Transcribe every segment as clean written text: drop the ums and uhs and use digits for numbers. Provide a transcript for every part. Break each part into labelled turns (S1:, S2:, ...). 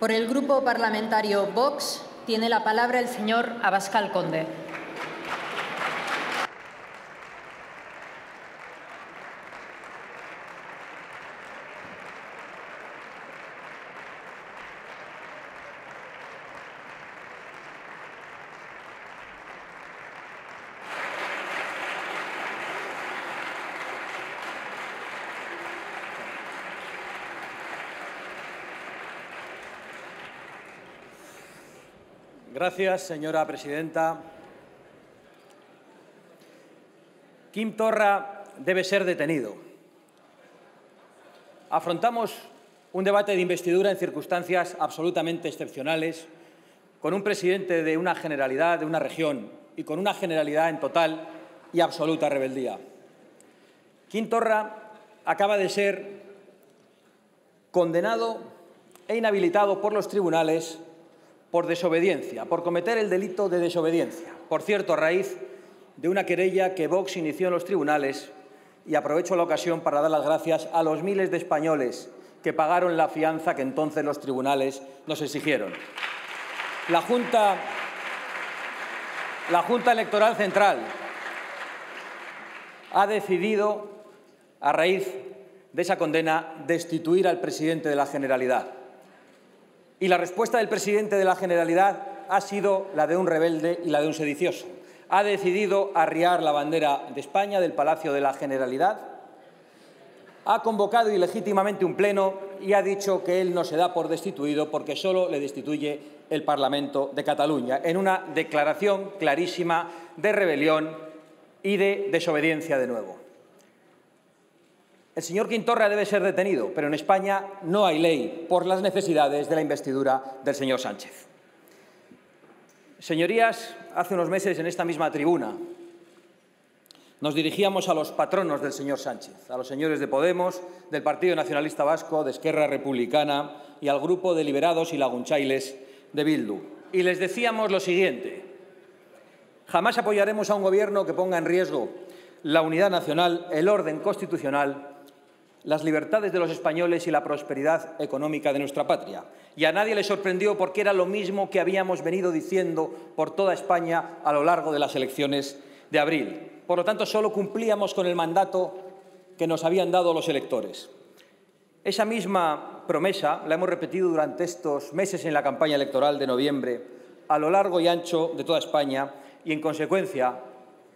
S1: Por el Grupo Parlamentario Vox tiene la palabra el señor Abascal Conde.
S2: Gracias, señora presidenta. Quim Torra debe ser detenido. Afrontamos un debate de investidura en circunstancias absolutamente excepcionales, con un presidente de una generalidad, de una región, y con una generalidad en total y absoluta rebeldía. Quim Torra acaba de ser condenado e inhabilitado por los tribunales por desobediencia, por cometer el delito de desobediencia. Por cierto, a raíz de una querella que Vox inició en los tribunales, y aprovecho la ocasión para dar las gracias a los miles de españoles que pagaron la fianza que entonces los tribunales nos exigieron. La Junta Electoral Central ha decidido, a raíz de esa condena, destituir al presidente de la Generalidad. Y la respuesta del presidente de la Generalidad ha sido la de un rebelde y la de un sedicioso. Ha decidido arriar la bandera de España del Palacio de la Generalidad, ha convocado ilegítimamente un pleno y ha dicho que él no se da por destituido porque solo le destituye el Parlamento de Cataluña, en una declaración clarísima de rebelión y de desobediencia de nuevo. El señor Quim Torra debe ser detenido, pero en España no hay ley por las necesidades de la investidura del señor Sánchez. Señorías, hace unos meses en esta misma tribuna nos dirigíamos a los patronos del señor Sánchez, a los señores de Podemos, del Partido Nacionalista Vasco, de Esquerra Republicana y al grupo de Liberados y Lagunchailes de Bildu. Y les decíamos lo siguiente: jamás apoyaremos a un gobierno que ponga en riesgo la unidad nacional, el orden constitucional, las libertades de los españoles y la prosperidad económica de nuestra patria. Y a nadie le sorprendió porque era lo mismo que habíamos venido diciendo por toda España a lo largo de las elecciones de abril. Por lo tanto, solo cumplíamos con el mandato que nos habían dado los electores. Esa misma promesa la hemos repetido durante estos meses en la campaña electoral de noviembre, a lo largo y ancho de toda España, y en consecuencia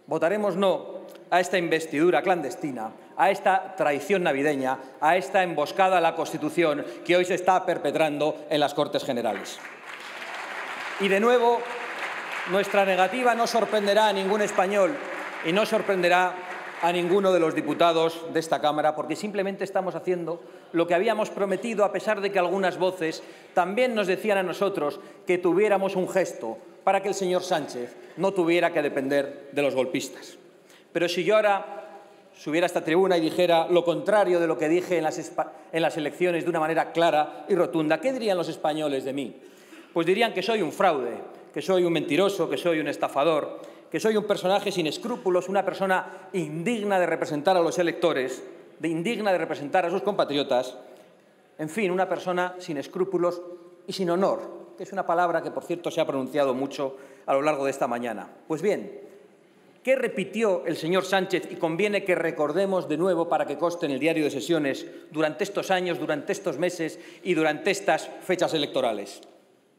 S2: votaremos no a esta investidura clandestina, a esta traición navideña, a esta emboscada a la Constitución que hoy se está perpetrando en las Cortes Generales. Y de nuevo, nuestra negativa no sorprenderá a ningún español y no sorprenderá a ninguno de los diputados de esta Cámara, porque simplemente estamos haciendo lo que habíamos prometido, a pesar de que algunas voces también nos decían a nosotros que tuviéramos un gesto para que el señor Sánchez no tuviera que depender de los golpistas. Pero si yo ahora subiera a esta tribuna y dijera lo contrario de lo que dije en las elecciones de una manera clara y rotunda, ¿qué dirían los españoles de mí? Pues dirían que soy un fraude, que soy un mentiroso, que soy un estafador, que soy un personaje sin escrúpulos, una persona indigna de representar a los electores, indigna de representar a sus compatriotas, en fin, una persona sin escrúpulos y sin honor, que es una palabra que, por cierto, se ha pronunciado mucho a lo largo de esta mañana. Pues bien, ¿qué repitió el señor Sánchez? Y conviene que recordemos de nuevo para que conste en el diario de sesiones durante estos años, durante estos meses y durante estas fechas electorales.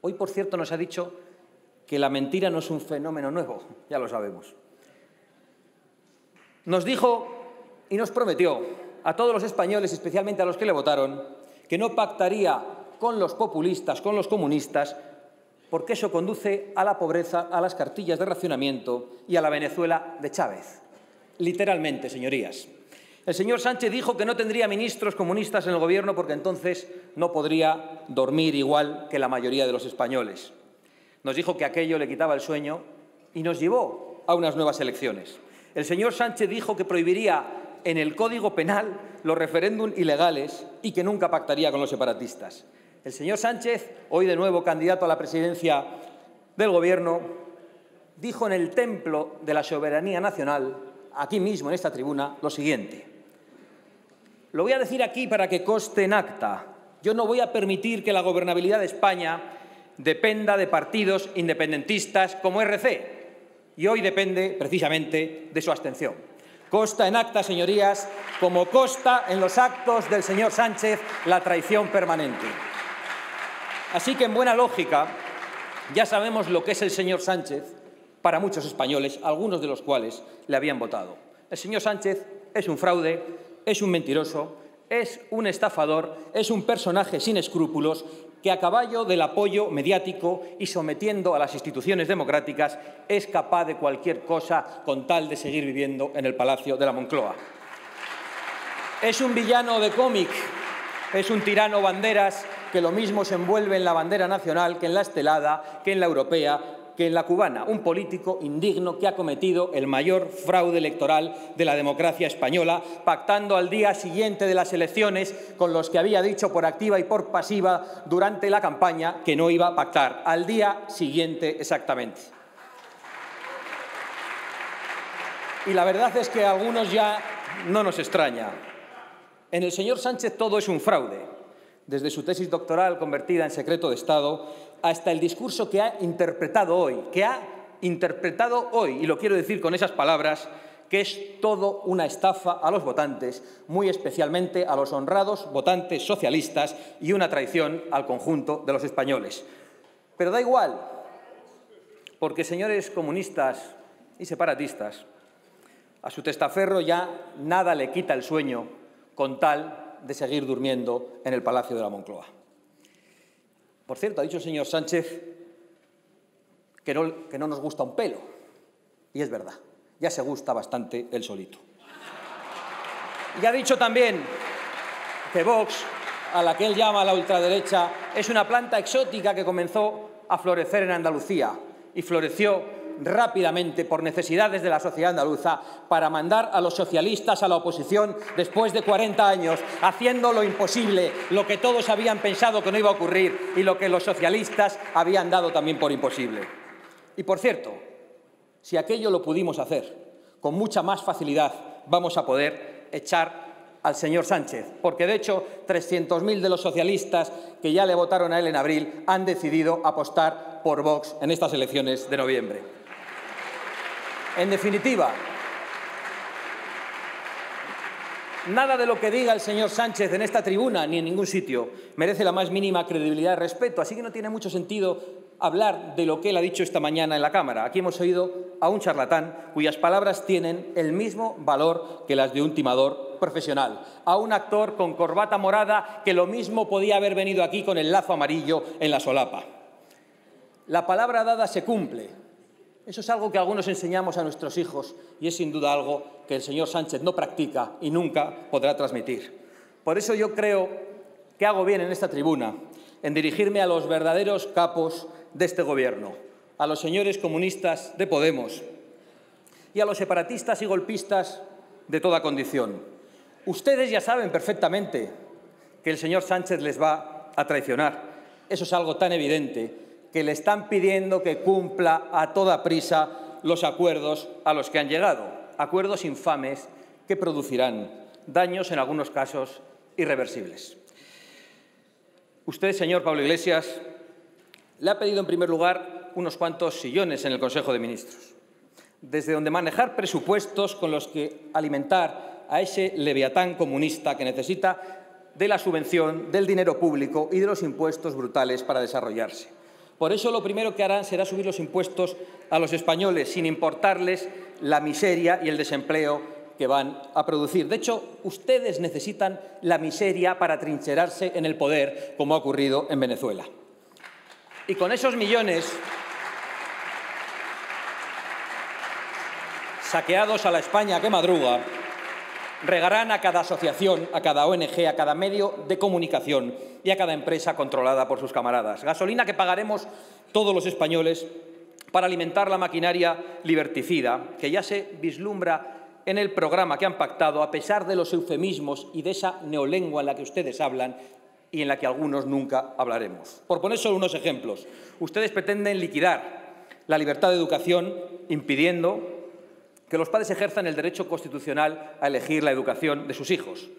S2: Hoy, por cierto, nos ha dicho que la mentira no es un fenómeno nuevo, ya lo sabemos. Nos dijo y nos prometió a todos los españoles, especialmente a los que le votaron, que no pactaría con los populistas, con los comunistas, porque eso conduce a la pobreza, a las cartillas de racionamiento y a la Venezuela de Chávez. Literalmente, señorías. El señor Sánchez dijo que no tendría ministros comunistas en el Gobierno porque entonces no podría dormir igual que la mayoría de los españoles. Nos dijo que aquello le quitaba el sueño y nos llevó a unas nuevas elecciones. El señor Sánchez dijo que prohibiría en el Código Penal los referéndums ilegales y que nunca pactaría con los separatistas. El señor Sánchez, hoy de nuevo candidato a la presidencia del Gobierno, dijo en el templo de la soberanía nacional, aquí mismo en esta tribuna, lo siguiente. Lo voy a decir aquí para que conste en acta. Yo no voy a permitir que la gobernabilidad de España dependa de partidos independentistas como RC, y hoy depende precisamente de su abstención. Consta en acta, señorías, como consta en los actos del señor Sánchez, la traición permanente. Así que, en buena lógica, ya sabemos lo que es el señor Sánchez para muchos españoles, algunos de los cuales le habían votado. El señor Sánchez es un fraude, es un mentiroso, es un estafador, es un personaje sin escrúpulos que, a caballo del apoyo mediático y sometiendo a las instituciones democráticas, es capaz de cualquier cosa con tal de seguir viviendo en el Palacio de la Moncloa. Es un villano de cómic, es un tirano banderas que lo mismo se envuelve en la bandera nacional que en la estelada, que en la europea, que en la cubana. Un político indigno que ha cometido el mayor fraude electoral de la democracia española, pactando al día siguiente de las elecciones con los que había dicho por activa y por pasiva durante la campaña que no iba a pactar. Al día siguiente exactamente. Y la verdad es que a algunos ya no nos extraña. En el señor Sánchez todo es un fraude. Desde su tesis doctoral convertida en secreto de Estado hasta el discurso que ha interpretado hoy, y lo quiero decir con esas palabras, que es todo una estafa a los votantes, muy especialmente a los honrados votantes socialistas, y una traición al conjunto de los españoles. Pero da igual, porque, señores comunistas y separatistas, a su testaferro ya nada le quita el sueño con tal de seguir durmiendo en el Palacio de la Moncloa. Por cierto, ha dicho el señor Sánchez que no nos gusta un pelo. Y es verdad, ya se gusta bastante él solito. Y ha dicho también que Vox, a la que él llama la ultraderecha, es una planta exótica que comenzó a florecer en Andalucía y floreció rápidamente por necesidades de la sociedad andaluza para mandar a los socialistas a la oposición después de 40 años, haciendo lo imposible, lo que todos habían pensado que no iba a ocurrir y lo que los socialistas habían dado también por imposible. Y, por cierto, si aquello lo pudimos hacer, con mucha más facilidad vamos a poder echar al señor Sánchez, porque, de hecho, 300.000 de los socialistas que ya le votaron a él en abril han decidido apostar por Vox en estas elecciones de noviembre. En definitiva, nada de lo que diga el señor Sánchez en esta tribuna ni en ningún sitio merece la más mínima credibilidad y respeto, así que no tiene mucho sentido hablar de lo que él ha dicho esta mañana en la Cámara. Aquí hemos oído a un charlatán cuyas palabras tienen el mismo valor que las de un timador profesional, a un actor con corbata morada que lo mismo podía haber venido aquí con el lazo amarillo en la solapa. La palabra dada se cumple. Eso es algo que algunos enseñamos a nuestros hijos y es sin duda algo que el señor Sánchez no practica y nunca podrá transmitir. Por eso yo creo que hago bien en esta tribuna en dirigirme a los verdaderos capos de este Gobierno, a los señores comunistas de Podemos y a los separatistas y golpistas de toda condición. Ustedes ya saben perfectamente que el señor Sánchez les va a traicionar. Eso es algo tan evidente que le están pidiendo que cumpla a toda prisa los acuerdos a los que han llegado, acuerdos infames que producirán daños, en algunos casos, irreversibles. Usted, señor Pablo Iglesias, le ha pedido, en primer lugar, unos cuantos sillones en el Consejo de Ministros, desde donde manejar presupuestos con los que alimentar a ese leviatán comunista que necesita de la subvención, del dinero público y de los impuestos brutales para desarrollarse. Por eso lo primero que harán será subir los impuestos a los españoles, sin importarles la miseria y el desempleo que van a producir. De hecho, ustedes necesitan la miseria para trincherarse en el poder, como ha ocurrido en Venezuela. Y con esos millones saqueados a la España que madruga, regarán a cada asociación, a cada ONG, a cada medio de comunicación y a cada empresa controlada por sus camaradas. Gasolina que pagaremos todos los españoles para alimentar la maquinaria liberticida que ya se vislumbra en el programa que han pactado, a pesar de los eufemismos y de esa neolengua en la que ustedes hablan y en la que algunos nunca hablaremos. Por poner solo unos ejemplos, ustedes pretenden liquidar la libertad de educación impidiendo que los padres ejerzan el derecho constitucional a elegir la educación de sus hijos.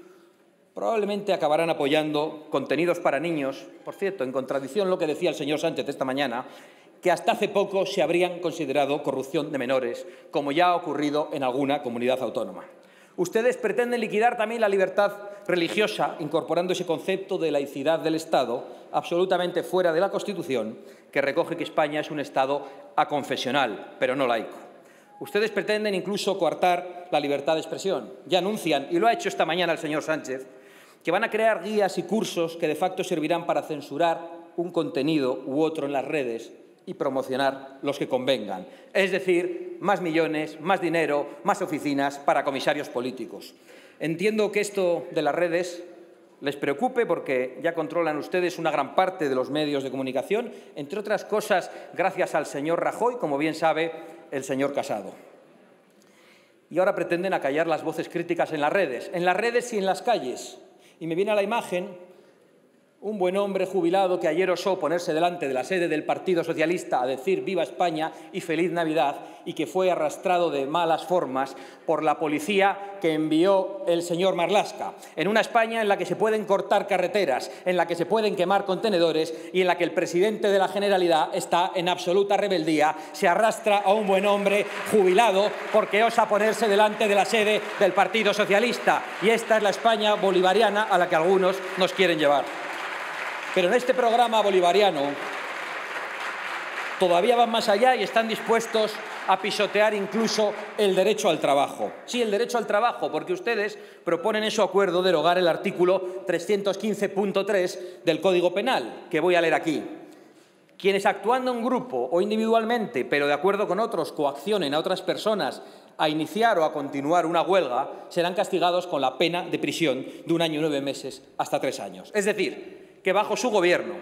S2: probablemente acabarán apoyando contenidos para niños, por cierto, en contradicción a lo que decía el señor Sánchez esta mañana, que hasta hace poco se habrían considerado corrupción de menores, como ya ha ocurrido en alguna comunidad autónoma. Ustedes pretenden liquidar también la libertad religiosa, incorporando ese concepto de laicidad del Estado, absolutamente fuera de la Constitución, que recoge que España es un Estado aconfesional, pero no laico. Ustedes pretenden incluso coartar la libertad de expresión. Ya anuncian, y lo ha hecho esta mañana el señor Sánchez, que van a crear guías y cursos que de facto servirán para censurar un contenido u otro en las redes y promocionar los que convengan. Es decir, más millones, más dinero, más oficinas para comisarios políticos. Entiendo que esto de las redes les preocupe porque ya controlan ustedes una gran parte de los medios de comunicación, entre otras cosas gracias al señor Rajoy, como bien sabe el señor Casado. Y ahora pretenden acallar las voces críticas en las redes y en las calles. Y me viene a la imagen un buen hombre jubilado que ayer osó ponerse delante de la sede del Partido Socialista a decir «Viva España» y «Feliz Navidad» y que fue arrastrado de malas formas por la policía que envió el señor Marlaska, en una España en la que se pueden cortar carreteras, en la que se pueden quemar contenedores y en la que el presidente de la Generalidad está en absoluta rebeldía, se arrastra a un buen hombre jubilado porque osa ponerse delante de la sede del Partido Socialista. Y esta es la España bolivariana a la que algunos nos quieren llevar. Pero en este programa bolivariano todavía van más allá y están dispuestos a pisotear incluso el derecho al trabajo. Sí, el derecho al trabajo, porque ustedes proponen en su acuerdo derogar el artículo 315.3 del Código Penal, que voy a leer aquí. Quienes actuando en grupo o individualmente, pero de acuerdo con otros, coaccionen a otras personas a iniciar o a continuar una huelga, serán castigados con la pena de prisión de 1 año y 9 meses hasta 3 años. Es decir, que bajo su gobierno,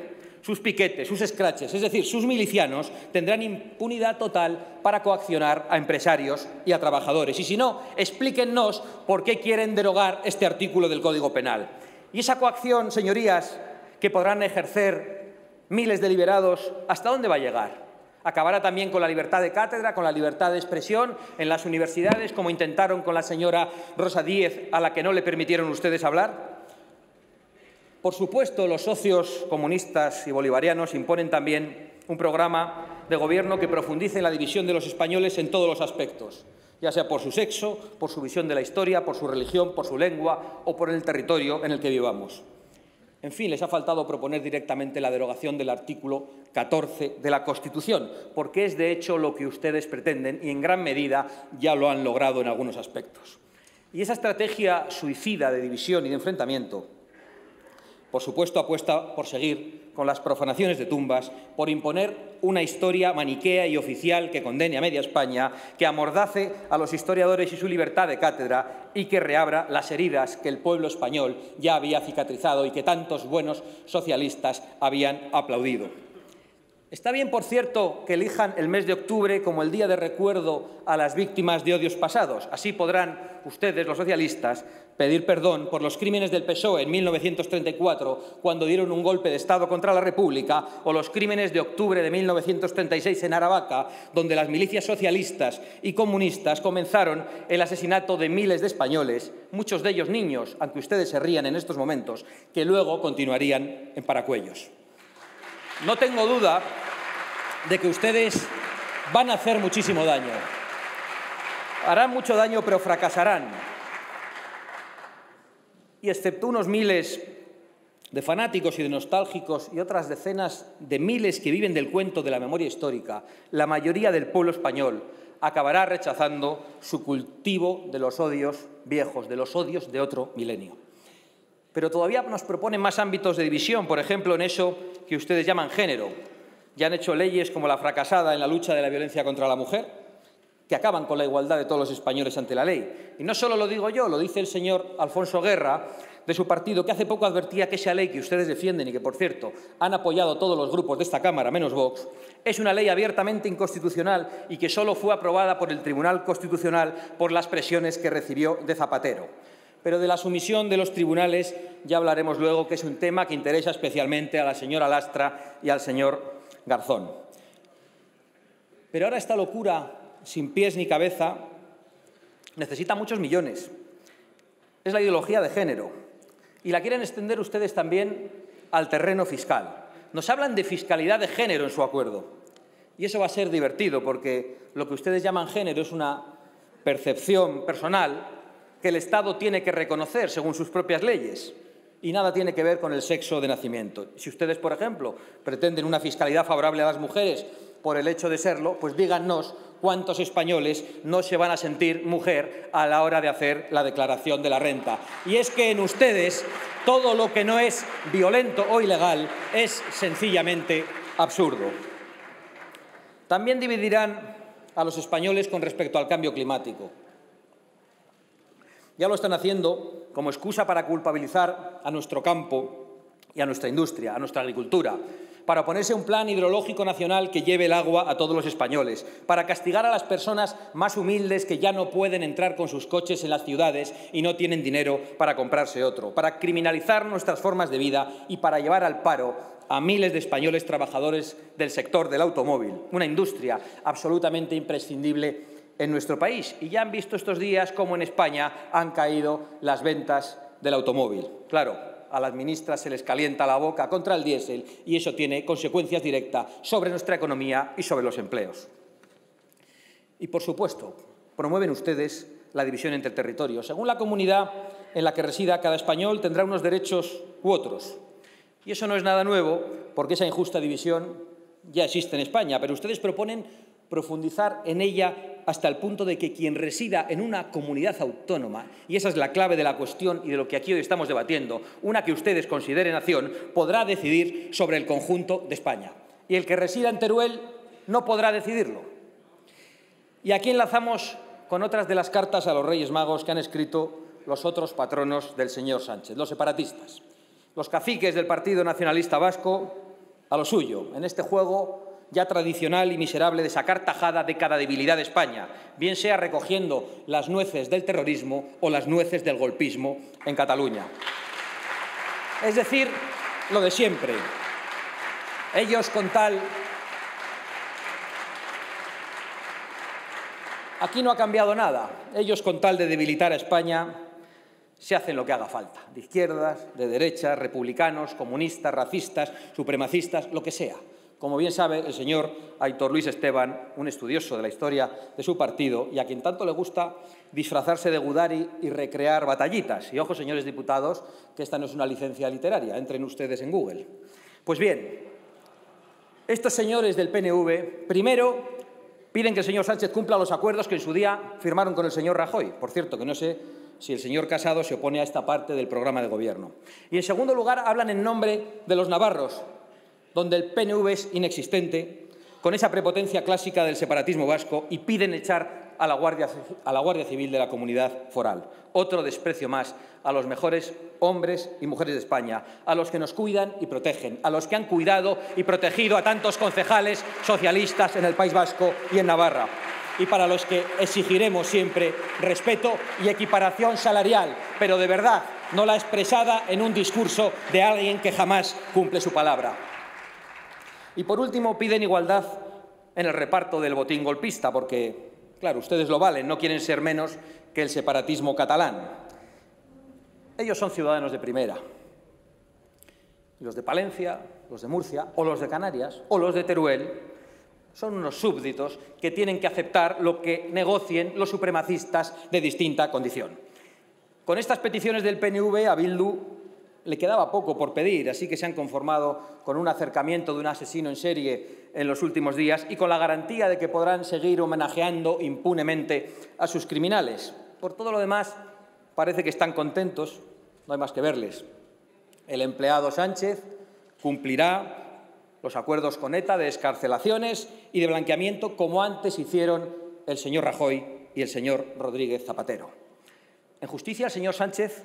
S2: sus piquetes, sus escraches, es decir, sus milicianos, tendrán impunidad total para coaccionar a empresarios y a trabajadores. Y si no, explíquennos por qué quieren derogar este artículo del Código Penal. Y esa coacción, señorías, que podrán ejercer miles de liberados, ¿hasta dónde va a llegar? ¿Acabará también con la libertad de cátedra, con la libertad de expresión en las universidades, como intentaron con la señora Rosa Díez, a la que no le permitieron ustedes hablar? Por supuesto, los socios comunistas y bolivarianos imponen también un programa de gobierno que profundice en la división de los españoles en todos los aspectos, ya sea por su sexo, por su visión de la historia, por su religión, por su lengua o por el territorio en el que vivamos. En fin, les ha faltado proponer directamente la derogación del artículo 14 de la Constitución, porque es de hecho lo que ustedes pretenden y en gran medida ya lo han logrado en algunos aspectos. Y esa estrategia suicida de división y de enfrentamiento, por supuesto, apuesta por seguir con las profanaciones de tumbas, por imponer una historia maniquea y oficial que condene a media España, que amordace a los historiadores y su libertad de cátedra y que reabra las heridas que el pueblo español ya había cicatrizado y que tantos buenos socialistas habían aplaudido. Está bien, por cierto, que elijan el mes de octubre como el día de recuerdo a las víctimas de odios pasados. Así podrán ustedes, los socialistas, pedir perdón por los crímenes del PSOE en 1934, cuando dieron un golpe de Estado contra la República, o los crímenes de octubre de 1936 en Aravaca, donde las milicias socialistas y comunistas comenzaron el asesinato de miles de españoles, muchos de ellos niños, aunque ustedes se rían en estos momentos, que luego continuarían en Paracuellos. No tengo duda de que ustedes van a hacer muchísimo daño. Harán mucho daño, pero fracasarán. Y excepto unos miles de fanáticos y de nostálgicos y otras decenas de miles que viven del cuento de la memoria histórica, la mayoría del pueblo español acabará rechazando su cultivo de los odios viejos, de los odios de otro milenio. Pero todavía nos proponen más ámbitos de división, por ejemplo, en eso que ustedes llaman género. Ya han hecho leyes como la fracasada en la lucha de la violencia contra la mujer, que acaban con la igualdad de todos los españoles ante la ley. Y no solo lo digo yo, lo dice el señor Alfonso Guerra, de su partido, que hace poco advertía que esa ley que ustedes defienden y que, por cierto, han apoyado todos los grupos de esta Cámara, menos Vox, es una ley abiertamente inconstitucional y que solo fue aprobada por el Tribunal Constitucional por las presiones que recibió de Zapatero. Pero de la sumisión de los tribunales ya hablaremos luego, que es un tema que interesa especialmente a la señora Lastra y al señor Garzón. Pero ahora esta locura sin pies ni cabeza necesita muchos millones. Es la ideología de género. Y la quieren extender ustedes también al terreno fiscal. Nos hablan de fiscalidad de género en su acuerdo. Y eso va a ser divertido, porque lo que ustedes llaman género es una percepción personal que el Estado tiene que reconocer según sus propias leyes y nada tiene que ver con el sexo de nacimiento. Si ustedes, por ejemplo, pretenden una fiscalidad favorable a las mujeres por el hecho de serlo, pues dígannos cuántos españoles no se van a sentir mujer a la hora de hacer la declaración de la renta. Y es que en ustedes todo lo que no es violento o ilegal es sencillamente absurdo. También dividirán a los españoles con respecto al cambio climático. Ya lo están haciendo como excusa para culpabilizar a nuestro campo y a nuestra industria, a nuestra agricultura, para oponerse a un plan hidrológico nacional que lleve el agua a todos los españoles, para castigar a las personas más humildes que ya no pueden entrar con sus coches en las ciudades y no tienen dinero para comprarse otro, para criminalizar nuestras formas de vida y para llevar al paro a miles de españoles trabajadores del sector del automóvil, una industria absolutamente imprescindible en nuestro país. Y ya han visto estos días cómo en España han caído las ventas del automóvil. Claro, a las ministras se les calienta la boca contra el diésel y eso tiene consecuencias directas sobre nuestra economía y sobre los empleos. Y, por supuesto, promueven ustedes la división entre territorios. Según la comunidad en la que resida cada español tendrá unos derechos u otros. Y eso no es nada nuevo, porque esa injusta división ya existe en España, pero ustedes proponen profundizar en ella hasta el punto de que quien resida en una comunidad autónoma, y esa es la clave de la cuestión y de lo que aquí hoy estamos debatiendo, una que ustedes consideren nación, podrá decidir sobre el conjunto de España. Y el que resida en Teruel no podrá decidirlo. Y aquí enlazamos con otras de las cartas a los Reyes Magos que han escrito los otros patronos del señor Sánchez, los separatistas, los caciques del Partido Nacionalista Vasco a lo suyo, en este juego ya tradicional y miserable de sacar tajada de cada debilidad de España, bien sea recogiendo las nueces del terrorismo o las nueces del golpismo en Cataluña. Es decir, lo de siempre. Ellos con tal... Aquí no ha cambiado nada. Ellos con tal de debilitar a España se hacen lo que haga falta. De izquierdas, de derechas, republicanos, comunistas, racistas, supremacistas, lo que sea. Como bien sabe el señor Aitor Luis Esteban, un estudioso de la historia de su partido y a quien tanto le gusta disfrazarse de Gudari y recrear batallitas. Y ojo, señores diputados, que esta no es una licencia literaria, entren ustedes en Google. Pues bien, estos señores del PNV, primero, piden que el señor Sánchez cumpla los acuerdos que en su día firmaron con el señor Rajoy. Por cierto, que no sé si el señor Casado se opone a esta parte del programa de gobierno. Y en segundo lugar, hablan en nombre de los navarros, donde el PNV es inexistente, con esa prepotencia clásica del separatismo vasco, y piden echar a la Guardia Civil de la comunidad foral. Otro desprecio más a los mejores hombres y mujeres de España, a los que nos cuidan y protegen, a los que han cuidado y protegido a tantos concejales socialistas en el País Vasco y en Navarra, y para los que exigiremos siempre respeto y equiparación salarial, pero de verdad, no la expresada en un discurso de alguien que jamás cumple su palabra. Y, por último, piden igualdad en el reparto del botín golpista, porque, claro, ustedes lo valen, no quieren ser menos que el separatismo catalán. Ellos son ciudadanos de primera. Y los de Palencia, los de Murcia, o los de Canarias, o los de Teruel, son unos súbditos que tienen que aceptar lo que negocien los supremacistas de distinta condición. Con estas peticiones del PNV a Bildu le quedaba poco por pedir, así que se han conformado con un acercamiento de un asesino en serie en los últimos días y con la garantía de que podrán seguir homenajeando impunemente a sus criminales. Por todo lo demás, parece que están contentos, no hay más que verles. El empleado Sánchez cumplirá los acuerdos con ETA de excarcelaciones y de blanqueamiento, como antes hicieron el señor Rajoy y el señor Rodríguez Zapatero. En justicia, el señor Sánchez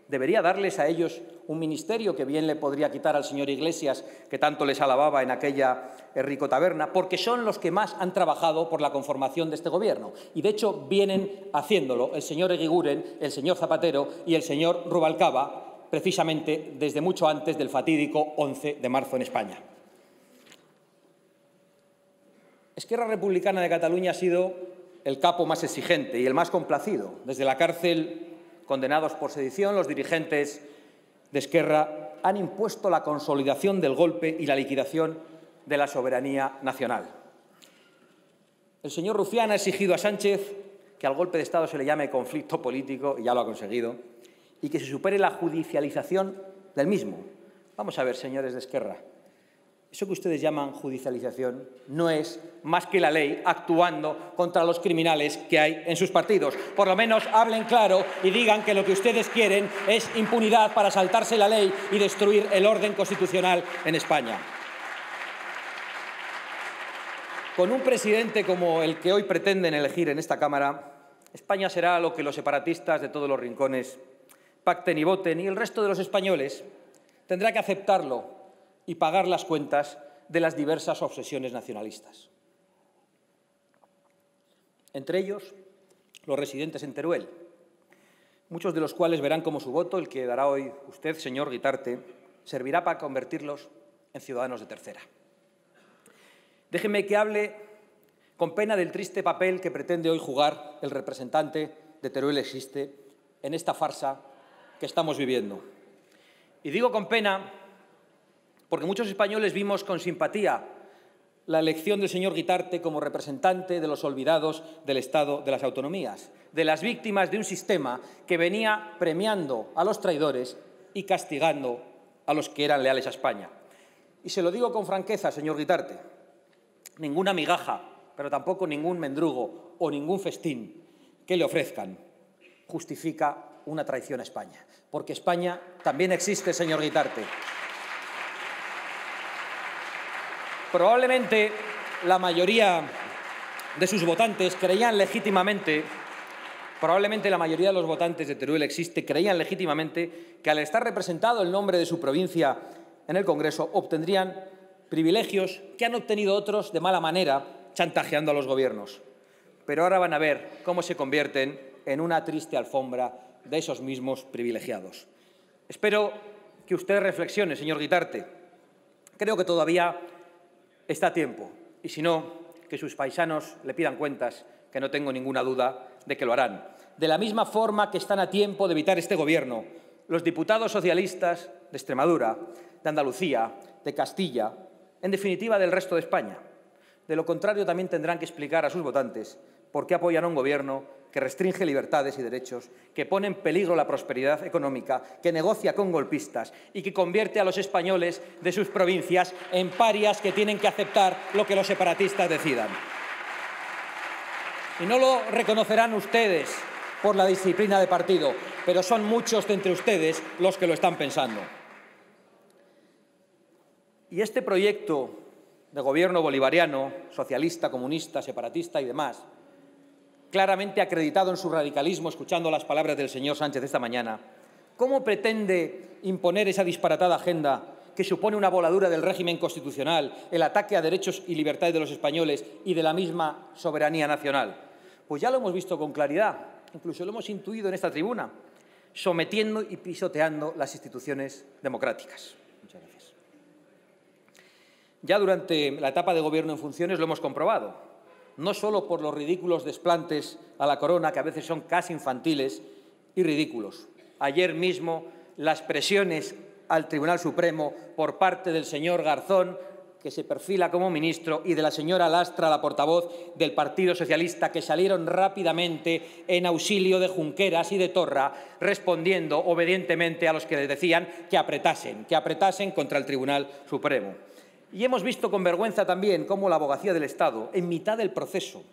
S2: debería darles a ellos un ministerio que bien le podría quitar al señor Iglesias, que tanto les alababa en aquella rico taberna, porque son los que más han trabajado por la conformación de este gobierno. Y, de hecho, vienen haciéndolo el señor Eguiguren, el señor Zapatero y el señor Rubalcaba, precisamente desde mucho antes del fatídico 11 de marzo en España. Esquerra Republicana de Cataluña ha sido el capo más exigente y el más complacido. Desde la cárcel, condenados por sedición, los dirigentes de Esquerra han impuesto la consolidación del golpe y la liquidación de la soberanía nacional. El señor Rufián ha exigido a Sánchez que al golpe de Estado se le llame conflicto político, y ya lo ha conseguido, y que se supere la judicialización del mismo. Vamos a ver, señores de Esquerra, eso que ustedes llaman judicialización no es más que la ley actuando contra los criminales que hay en sus partidos. Por lo menos hablen claro y digan que lo que ustedes quieren es impunidad para saltarse la ley y destruir el orden constitucional en España. Con un presidente como el que hoy pretenden elegir en esta Cámara, España será lo que los separatistas de todos los rincones pacten y voten, y el resto de los españoles tendrá que aceptarlo y pagar las cuentas de las diversas obsesiones nacionalistas. Entre ellos, los residentes en Teruel, muchos de los cuales verán cómo su voto, el que dará hoy usted, señor Guitarte, servirá para convertirlos en ciudadanos de tercera. Déjenme que hable con pena del triste papel que pretende hoy jugar el representante de Teruel Existe en esta farsa que estamos viviendo. Y digo con pena porque muchos españoles vimos con simpatía la elección del señor Guitarte como representante de los olvidados del Estado de las autonomías, de las víctimas de un sistema que venía premiando a los traidores y castigando a los que eran leales a España. Y se lo digo con franqueza, señor Guitarte, ninguna migaja, pero tampoco ningún mendrugo o ningún festín que le ofrezcan justifica una traición a España, porque España también existe, señor Guitarte. Probablemente la mayoría de sus votantes creían legítimamente, la mayoría de los votantes de Teruel Existe creían legítimamente que al estar representado el nombre de su provincia en el Congreso obtendrían privilegios que han obtenido otros de mala manera chantajeando a los gobiernos. Pero ahora van a ver cómo se convierten en una triste alfombra de esos mismos privilegiados. Espero que usted reflexione, señor Guitarte. Creo que todavía está a tiempo, y si no, que sus paisanos le pidan cuentas, que no tengo ninguna duda de que lo harán. De la misma forma que están a tiempo de evitar este Gobierno los diputados socialistas de Extremadura, de Andalucía, de Castilla, en definitiva del resto de España. De lo contrario, también tendrán que explicar a sus votantes por qué apoyan a un Gobierno que restringe libertades y derechos, que pone en peligro la prosperidad económica, que negocia con golpistas y que convierte a los españoles de sus provincias en parias que tienen que aceptar lo que los separatistas decidan. Y no lo reconocerán ustedes por la disciplina de partido, pero son muchos de entre ustedes los que lo están pensando. Y este proyecto de gobierno bolivariano, socialista, comunista, separatista y demás, claramente acreditado en su radicalismo, escuchando las palabras del señor Sánchez esta mañana, ¿cómo pretende imponer esa disparatada agenda que supone una voladura del régimen constitucional, el ataque a derechos y libertades de los españoles y de la misma soberanía nacional? Pues ya lo hemos visto con claridad, incluso lo hemos intuido en esta tribuna, sometiendo y pisoteando las instituciones democráticas. Muchas gracias. Ya durante la etapa de gobierno en funciones lo hemos comprobado, no solo por los ridículos desplantes a la corona, que a veces son casi infantiles y ridículos. Ayer mismo las presiones al Tribunal Supremo por parte del señor Garzón, que se perfila como ministro, y de la señora Lastra, la portavoz del Partido Socialista, que salieron rápidamente en auxilio de Junqueras y de Torra, respondiendo obedientemente a los que les decían que apretasen contra el Tribunal Supremo. Y hemos visto con vergüenza también cómo la abogacía del Estado, en mitad del proceso,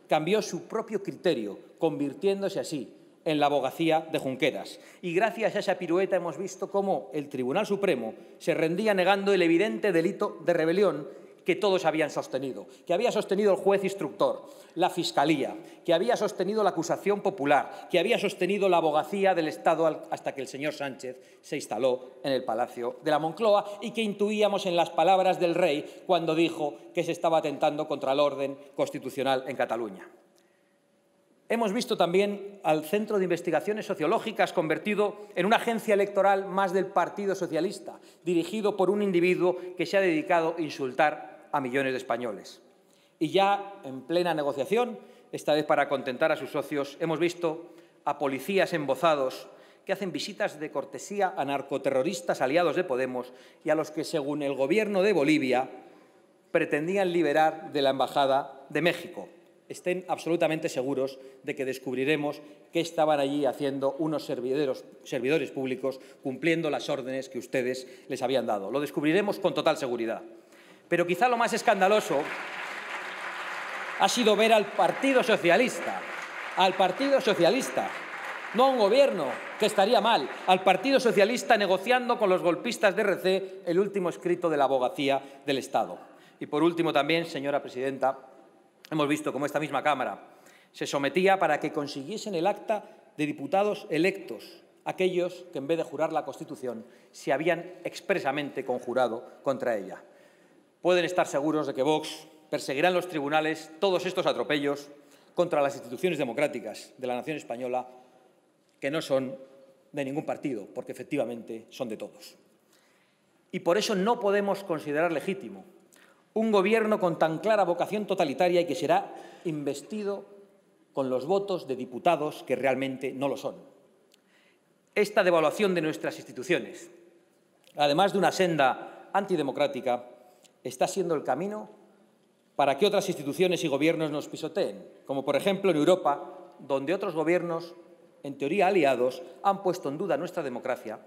S2: cambió su propio criterio, convirtiéndose así en la abogacía de Junqueras. Y gracias a esa pirueta hemos visto cómo el Tribunal Supremo se rendía negando el evidente delito de rebelión que todos habían sostenido, que había sostenido el juez instructor, la Fiscalía, que había sostenido la acusación popular, que había sostenido la abogacía del Estado hasta que el señor Sánchez se instaló en el Palacio de la Moncloa y que intuíamos en las palabras del rey cuando dijo que se estaba atentando contra el orden constitucional en Cataluña. Hemos visto también al Centro de Investigaciones Sociológicas convertido en una agencia electoral más del Partido Socialista, dirigido por un individuo que se ha dedicado a insultar a millones de españoles. Y ya en plena negociación, esta vez para contentar a sus socios, hemos visto a policías embozados que hacen visitas de cortesía a narcoterroristas aliados de Podemos y a los que, según el Gobierno de Bolivia, pretendían liberar de la Embajada de México. Estén absolutamente seguros de que descubriremos qué estaban allí haciendo unos servidores públicos cumpliendo las órdenes que ustedes les habían dado. Lo descubriremos con total seguridad. Pero quizá lo más escandaloso ha sido ver al Partido Socialista, no a un Gobierno, que estaría mal, al Partido Socialista negociando con los golpistas de RC el último escrito de la abogacía del Estado. Y por último también, señora presidenta, hemos visto cómo esta misma Cámara se sometía para que consiguiesen el acta de diputados electos, aquellos que en vez de jurar la Constitución se habían expresamente conjurado contra ella. Pueden estar seguros de que Vox perseguirá en los tribunales todos estos atropellos contra las instituciones democráticas de la nación española, que no son de ningún partido, porque efectivamente son de todos. Y por eso no podemos considerar legítimo un Gobierno con tan clara vocación totalitaria y que será investido con los votos de diputados que realmente no lo son. Esta devaluación de nuestras instituciones, además de una senda antidemocrática, está siendo el camino para que otras instituciones y gobiernos nos pisoteen, como por ejemplo en Europa, donde otros gobiernos, en teoría aliados, han puesto en duda nuestra democracia,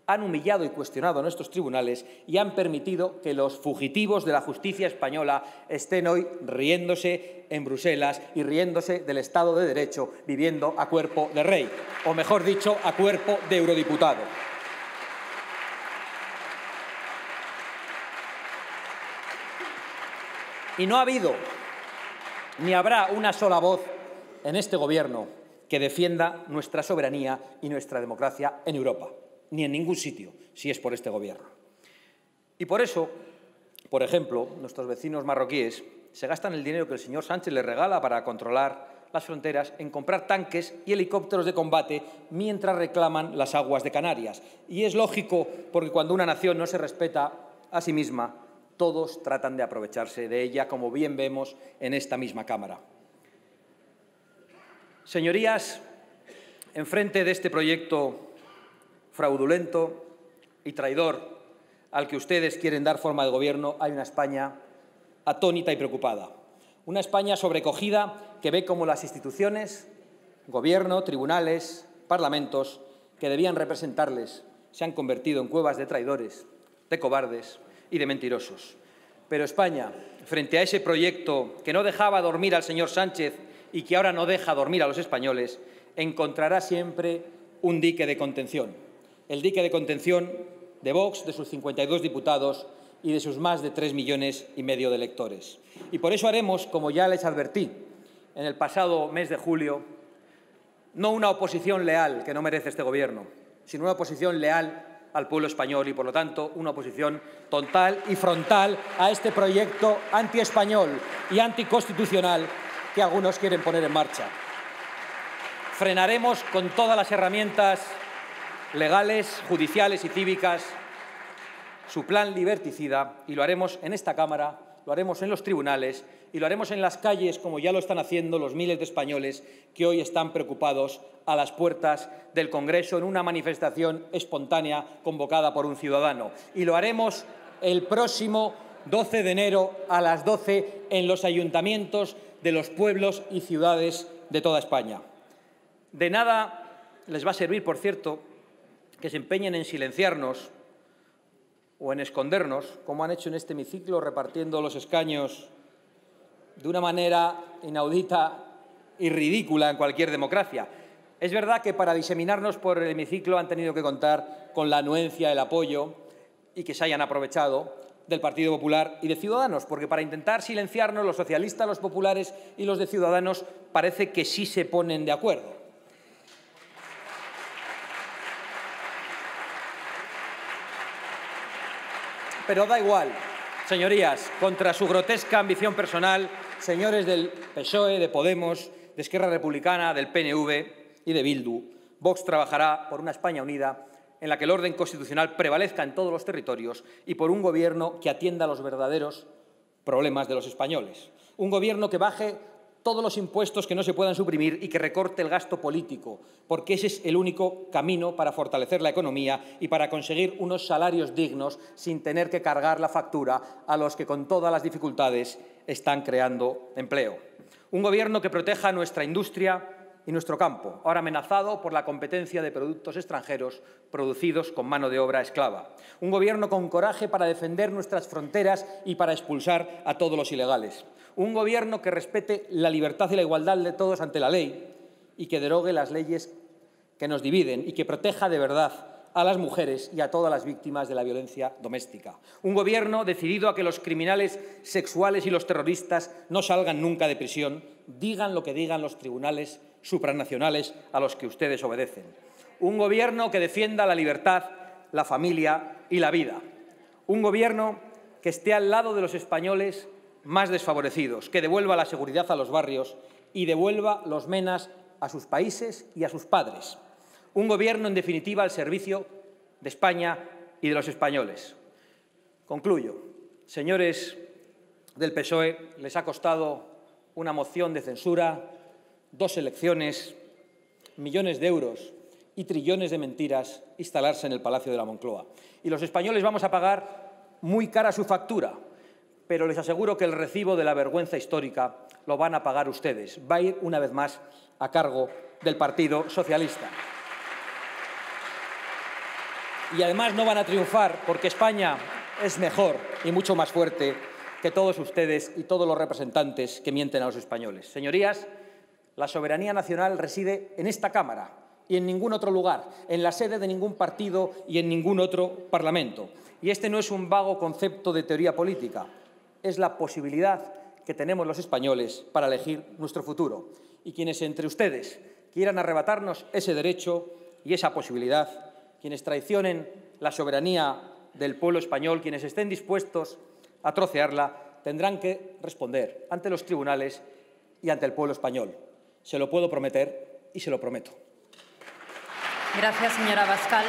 S2: han humillado y cuestionado nuestros tribunales y han permitido que los fugitivos de la justicia española estén hoy riéndose en Bruselas y riéndose del Estado de Derecho, viviendo a cuerpo de rey, o mejor dicho, a cuerpo de eurodiputado. Y no ha habido ni habrá una sola voz en este Gobierno que defienda nuestra soberanía y nuestra democracia en Europa, ni en ningún sitio, si es por este Gobierno. Y por eso, por ejemplo, nuestros vecinos marroquíes se gastan el dinero que el señor Sánchez les regala para controlar las fronteras en comprar tanques y helicópteros de combate mientras reclaman las aguas de Canarias. Y es lógico, porque cuando una nación no se respeta a sí misma, todos tratan de aprovecharse de ella, como bien vemos en esta misma Cámara. Señorías, enfrente de este proyecto fraudulento y traidor al que ustedes quieren dar forma de gobierno, hay una España atónita y preocupada. Una España sobrecogida que ve cómo las instituciones, gobierno, tribunales, parlamentos, que debían representarles, se han convertido en cuevas de traidores, de cobardes y de mentirosos. Pero España, frente a ese proyecto que no dejaba dormir al señor Sánchez y que ahora no deja dormir a los españoles, encontrará siempre un dique de contención. El dique de contención de Vox, de sus 52 diputados y de sus más de 3,5 millones de electores. Y por eso haremos, como ya les advertí en el pasado mes de julio, no una oposición leal, que no merece este Gobierno, sino una oposición leal al pueblo español y, por lo tanto, una oposición total y frontal a este proyecto antiespañol y anticonstitucional que algunos quieren poner en marcha. Frenaremos con todas las herramientas legales, judiciales y cívicas su plan liberticida y lo haremos en esta Cámara, lo haremos en los tribunales y lo haremos en las calles, como ya lo están haciendo los miles de españoles que hoy están preocupados a las puertas del Congreso en una manifestación espontánea convocada por un ciudadano. Y lo haremos el próximo 12 de enero a las 12 en los ayuntamientos de los pueblos y ciudades de toda España. De nada les va a servir, por cierto, que se empeñen en silenciarnos o en escondernos, como han hecho en este hemiciclo, repartiendo los escaños de una manera inaudita y ridícula en cualquier democracia. Es verdad que para diseminarnos por el hemiciclo han tenido que contar con la anuencia, el apoyo y que se hayan aprovechado del Partido Popular y de Ciudadanos, porque para intentar silenciarnos los socialistas, los populares y los de Ciudadanos parece que sí se ponen de acuerdo. Pero da igual, señorías, contra su grotesca ambición personal, señores del PSOE, de Podemos, de Esquerra Republicana, del PNV y de Bildu, Vox trabajará por una España unida en la que el orden constitucional prevalezca en todos los territorios y por un Gobierno que atienda a los verdaderos problemas de los españoles. Un Gobierno que baje todos los impuestos que no se puedan suprimir y que recorte el gasto político, porque ese es el único camino para fortalecer la economía y para conseguir unos salarios dignos sin tener que cargar la factura a los que con todas las dificultades están creando empleo. Un Gobierno que proteja nuestra industria y nuestro campo, ahora amenazado por la competencia de productos extranjeros producidos con mano de obra esclava. Un Gobierno con coraje para defender nuestras fronteras y para expulsar a todos los ilegales. Un Gobierno que respete la libertad y la igualdad de todos ante la ley y que derogue las leyes que nos dividen y que proteja de verdad a las mujeres y a todas las víctimas de la violencia doméstica. Un Gobierno decidido a que los criminales sexuales y los terroristas no salgan nunca de prisión, digan lo que digan los tribunales supranacionales a los que ustedes obedecen. Un Gobierno que defienda la libertad, la familia y la vida. Un Gobierno que esté al lado de los españoles más desfavorecidos, que devuelva la seguridad a los barrios y devuelva los menas a sus países y a sus padres. Un Gobierno, en definitiva, al servicio de España y de los españoles. Concluyo. Señores del PSOE, les ha costado una moción de censura, 2 elecciones, millones de euros y trillones de mentiras instalarse en el Palacio de la Moncloa. Y los españoles vamos a pagar muy cara su factura, pero les aseguro que el recibo de la vergüenza histórica lo van a pagar ustedes. Va a ir, una vez más, a cargo del Partido Socialista. Y además no van a triunfar porque España es mejor y mucho más fuerte que todos ustedes y todos los representantes que mienten a los españoles. Señorías, la soberanía nacional reside en esta Cámara y en ningún otro lugar, en la sede de ningún partido y en ningún otro Parlamento. Y este no es un vago concepto de teoría política, es la posibilidad que tenemos los españoles para elegir nuestro futuro. Y quienes entre ustedes quieran arrebatarnos ese derecho y esa posibilidad, quienes traicionen la soberanía del pueblo español, quienes estén dispuestos a trocearla, tendrán que responder ante los tribunales y ante el pueblo español. Se lo puedo prometer y se lo prometo.
S1: Gracias, señora Abascal.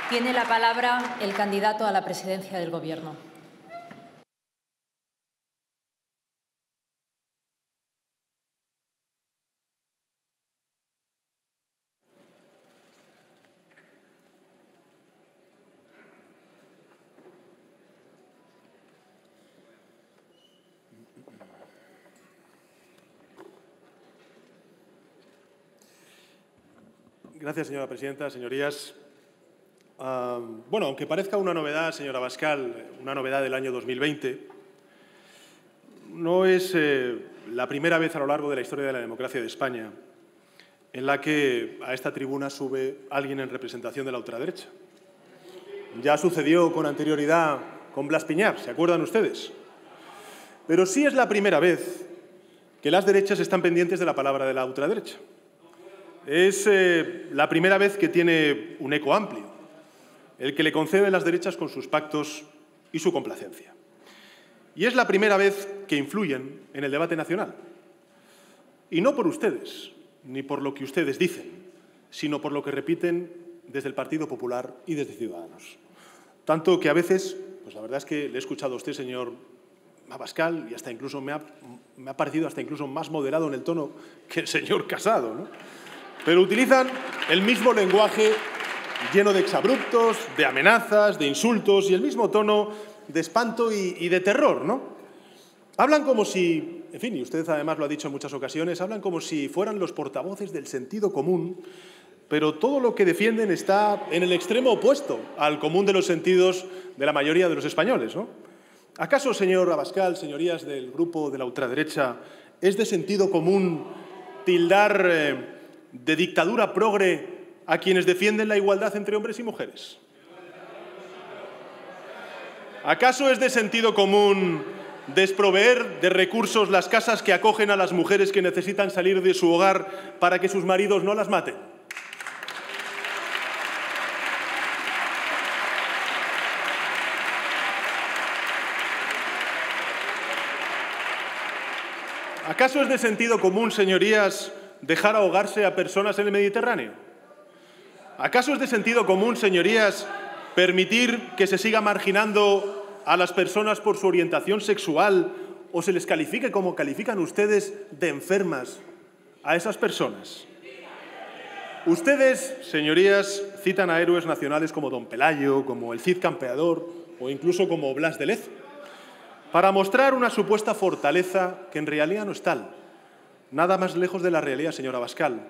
S1: Tiene la palabra el candidato a la presidencia del Gobierno.
S3: Gracias, señora presidenta. Señorías, bueno, aunque parezca una novedad, señora Abascal, una novedad del año 2020, no es la primera vez a lo largo de la historia de la democracia de España en la que a esta tribuna sube alguien en representación de la ultraderecha. Ya sucedió con anterioridad con Blas Piñar, ¿se acuerdan ustedes? Pero sí es la primera vez que las derechas están pendientes de la palabra de la ultraderecha. Es la primera vez que tiene un eco amplio, el que le conceden las derechas con sus pactos y su complacencia. Y es la primera vez que influyen en el debate nacional. Y no por ustedes, ni por lo que ustedes dicen, sino por lo que repiten desde el Partido Popular y desde Ciudadanos. Tanto que a veces, pues la verdad es que le he escuchado a usted, señor Abascal, y hasta incluso me ha parecido hasta incluso más moderado en el tono que el señor Casado, ¿no? Pero utilizan el mismo lenguaje lleno de exabruptos, de amenazas, de insultos y el mismo tono de espanto y de terror, ¿no? Hablan como si, en fin, y usted además lo ha dicho en muchas ocasiones, hablan como si fueran los portavoces del sentido común, pero todo lo que defienden está en el extremo opuesto al común de los sentidos de la mayoría de los españoles, ¿no? ¿Acaso, señor Abascal, señorías del grupo de la ultraderecha, es de sentido común tildar de dictadura progre a quienes defienden la igualdad entre hombres y mujeres? ¿Acaso es de sentido común desproveer de recursos las casas que acogen a las mujeres que necesitan salir de su hogar para que sus maridos no las maten. ¿Acaso es de sentido común, señorías, dejar ahogarse a personas en el Mediterráneo? ¿Acaso es de sentido común, señorías, permitir que se siga marginando a las personas por su orientación sexual o se les califique como califican ustedes de enfermas a esas personas? Ustedes, señorías, citan a héroes nacionales como Don Pelayo, como el Cid Campeador o incluso como Blas de Lezo, para mostrar una supuesta fortaleza que en realidad no es tal. Nada más lejos de la realidad, señora Abascal.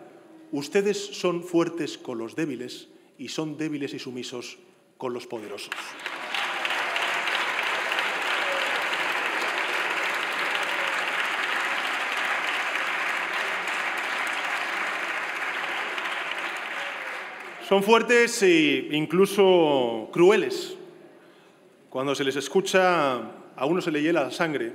S3: Ustedes son fuertes con los débiles y son débiles y sumisos con los poderosos. Son fuertes e incluso crueles. Cuando se les escucha, a uno se le hiela la sangre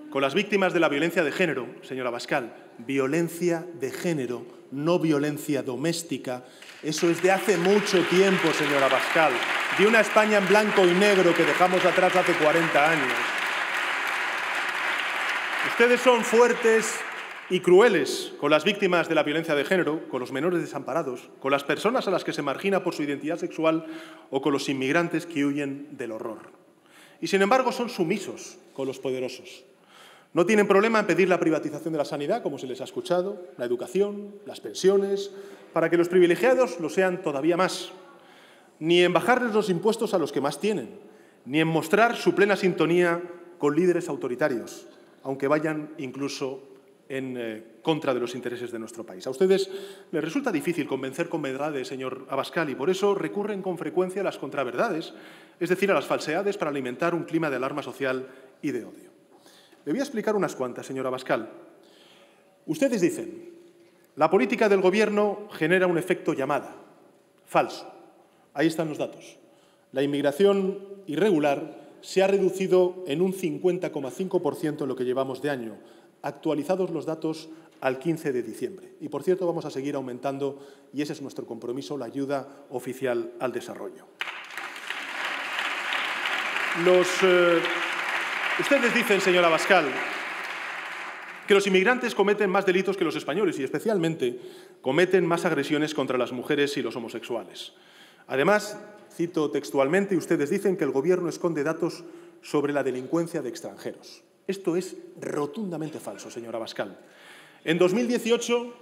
S3: con las víctimas de la violencia de género, señora Abascal. Violencia de género, no violencia doméstica. Eso es de hace mucho tiempo, señora Abascal, de una España en blanco y negro que dejamos atrás hace 40 años. Ustedes son fuertes y crueles con las víctimas de la violencia de género, con los menores desamparados, con las personas a las que se margina por su identidad sexual o con los inmigrantes que huyen del horror. Y, sin embargo, son sumisos con los poderosos. No tienen problema en pedir la privatización de la sanidad, como se les ha escuchado, la educación, las pensiones, para que los privilegiados lo sean todavía más. Ni en bajarles los impuestos a los que más tienen, ni en mostrar su plena sintonía con líderes autoritarios, aunque vayan incluso en contra de los intereses de nuestro país. A ustedes les resulta difícil convencer con verdades, señor Abascal, y por eso recurren con frecuencia a las contraverdades, es decir, a las falsedades para alimentar un clima de alarma social y de odio. Le voy a explicar unas cuantas, señor Abascal. Ustedes dicen, la política del Gobierno genera un efecto llamada. Falso. Ahí están los datos. La inmigración irregular se ha reducido en un 50,5% en lo que llevamos de año, actualizados los datos al 15 de diciembre. Y, por cierto, vamos a seguir aumentando, y ese es nuestro compromiso, la ayuda oficial al desarrollo. Ustedes dicen, señora Abascal, que los inmigrantes cometen más delitos que los españoles y, especialmente, cometen más agresiones contra las mujeres y los homosexuales. Además, cito textualmente, ustedes dicen que el Gobierno esconde datos sobre la delincuencia de extranjeros. Esto es rotundamente falso, señora Abascal. En 2018,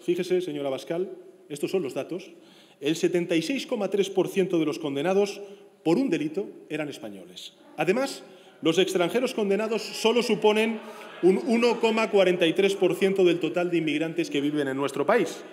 S3: fíjese, señora Abascal, estos son los datos, el 76,3% de los condenados por un delito eran españoles. Además, los extranjeros condenados solo suponen un 1,43% del total de inmigrantes que viven en nuestro país.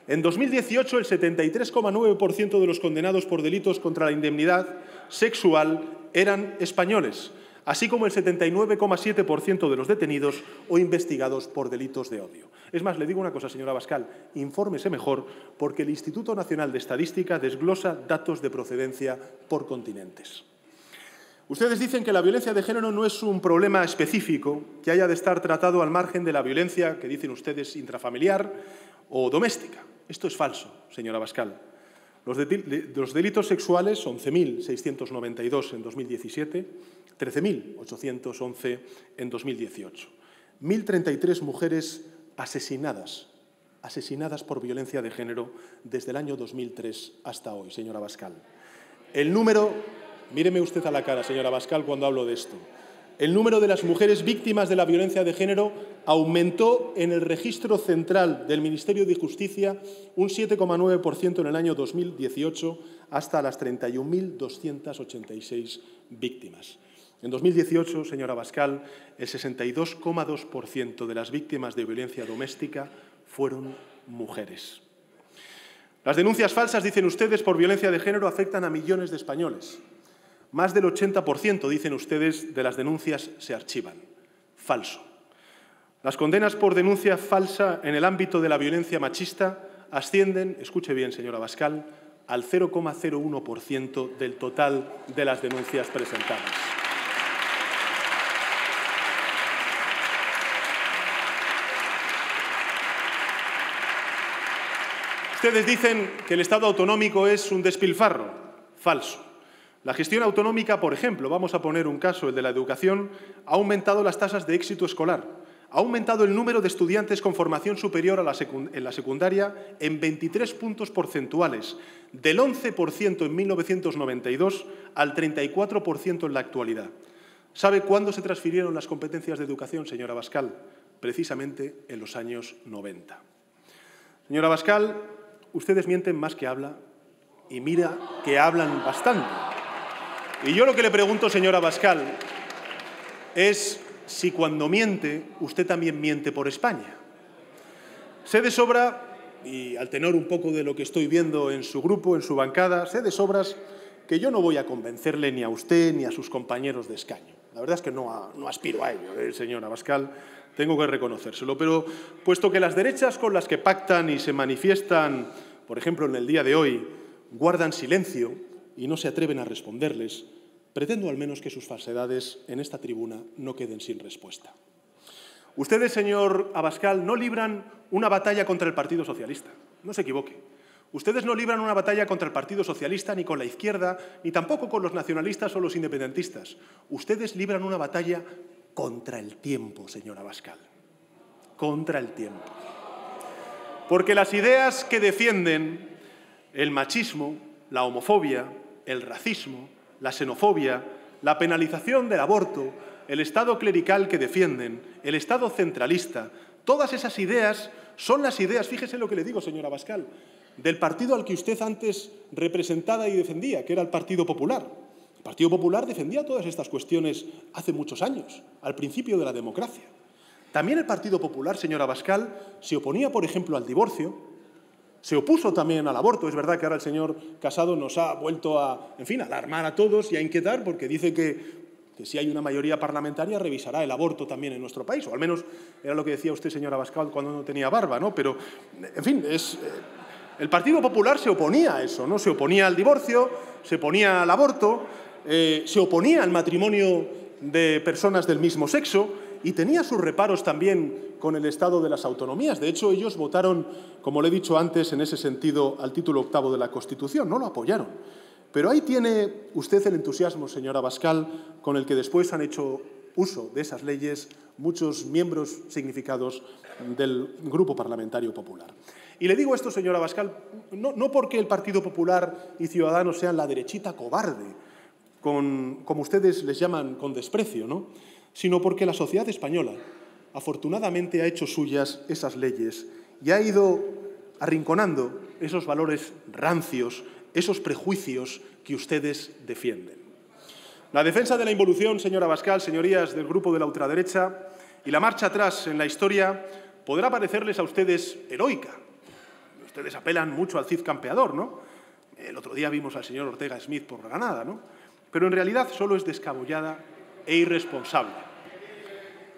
S3: En 2018, el 73,9% de los condenados por delitos contra la indemnidad sexual eran españoles, así como el 79,7% de los detenidos o investigados por delitos de odio. Es más, le digo una cosa, señora Abascal, infórmese mejor, porque el Instituto Nacional de Estadística desglosa datos de procedencia por continentes. Ustedes dicen que la violencia de género no es un problema específico que haya de estar tratado al margen de la violencia que dicen ustedes intrafamiliar o doméstica. Esto es falso, señora Abascal. Los delitos sexuales, 11.692 en 2017, 13.811 en 2018. 1.033 mujeres asesinadas por violencia de género desde el año 2003 hasta hoy, señora Abascal. El número, míreme usted a la cara, señora Abascal, cuando hablo de esto. El número de las mujeres víctimas de la violencia de género aumentó en el registro central del Ministerio de Justicia un 7,9% en el año 2018 hasta las 31.286 víctimas. En 2018, señora Abascal, el 62,2% de las víctimas de violencia doméstica fueron mujeres. Las denuncias falsas, dicen ustedes, por violencia de género afectan a millones de españoles. Más del 80%, dicen ustedes, de las denuncias se archivan. Falso. Las condenas por denuncia falsa en el ámbito de la violencia machista ascienden, escuche bien, señora Abascal, al 0,01% del total de las denuncias presentadas. Ustedes dicen que el Estado autonómico es un despilfarro. Falso. La gestión autonómica, por ejemplo, vamos a poner un caso, el de la educación, ha aumentado las tasas de éxito escolar, ha aumentado el número de estudiantes con formación superior en la secundaria en 23 puntos porcentuales, del 11% en 1992 al 34% en la actualidad. ¿Sabe cuándo se transfirieron las competencias de educación, señora Abascal? Precisamente en los años 90. Señora Abascal, ustedes mienten más que hablan y mira que hablan bastante. Y yo lo que le pregunto, señora Abascal, es si cuando miente, usted también miente por España. Sé de sobra, y al tenor un poco de lo que estoy viendo en su grupo, en su bancada, sé de sobras que yo no voy a convencerle ni a usted ni a sus compañeros de escaño. La verdad es que no aspiro a ello, señora Abascal, tengo que reconocérselo. Pero puesto que las derechas con las que pactan y se manifiestan, por ejemplo, en el día de hoy, guardan silencio y no se atreven a responderles, pretendo al menos que sus falsedades en esta tribuna no queden sin respuesta. Ustedes, señor Abascal, no libran una batalla contra el Partido Socialista. No se equivoque. Ustedes no libran una batalla contra el Partido Socialista ni con la izquierda, ni tampoco con los nacionalistas o los independentistas. Ustedes libran una batalla contra el tiempo, señor Abascal. Contra el tiempo. Porque las ideas que defienden, el machismo, la homofobia, el racismo, la xenofobia, la penalización del aborto, el Estado clerical que defienden, el Estado centralista, todas esas ideas son las ideas, fíjese lo que le digo, señora Abascal, del partido al que usted antes representaba y defendía, que era el Partido Popular. El Partido Popular defendía todas estas cuestiones hace muchos años, al principio de la democracia. También el Partido Popular, señora Abascal, se oponía, por ejemplo, al divorcio. Se opuso también al aborto. Es verdad que ahora el señor Casado nos ha vuelto a, en fin, a alarmar a todos y a inquietar porque dice que si hay una mayoría parlamentaria revisará el aborto también en nuestro país. O al menos era lo que decía usted, señora Abascal, cuando no tenía barba, ¿no? Pero, en fin, el Partido Popular se oponía a eso, ¿no? Se oponía al divorcio, se oponía al aborto, se oponía al matrimonio de personas del mismo sexo y tenía sus reparos también con el Estado de las autonomías. De hecho, ellos votaron, como le he dicho antes, en ese sentido, al título 8º de la Constitución. No lo apoyaron. Pero ahí tiene usted el entusiasmo, señora Abascal, con el que después han hecho uso de esas leyes muchos miembros significados del Grupo Parlamentario Popular. Y le digo esto, señora Abascal, no porque el Partido Popular y Ciudadanos sean la derechita cobarde, como ustedes les llaman con desprecio, ¿no?, sino porque la sociedad española afortunadamente ha hecho suyas esas leyes y ha ido arrinconando esos valores rancios, esos prejuicios que ustedes defienden. La defensa de la involución, señora Abascal, señorías del grupo de la ultraderecha, y la marcha atrás en la historia podrá parecerles a ustedes heroica. Ustedes apelan mucho al Cid campeador, ¿no? El otro día vimos al señor Ortega Smith por Granada, ¿no? Pero en realidad solo es descabellada e irresponsable.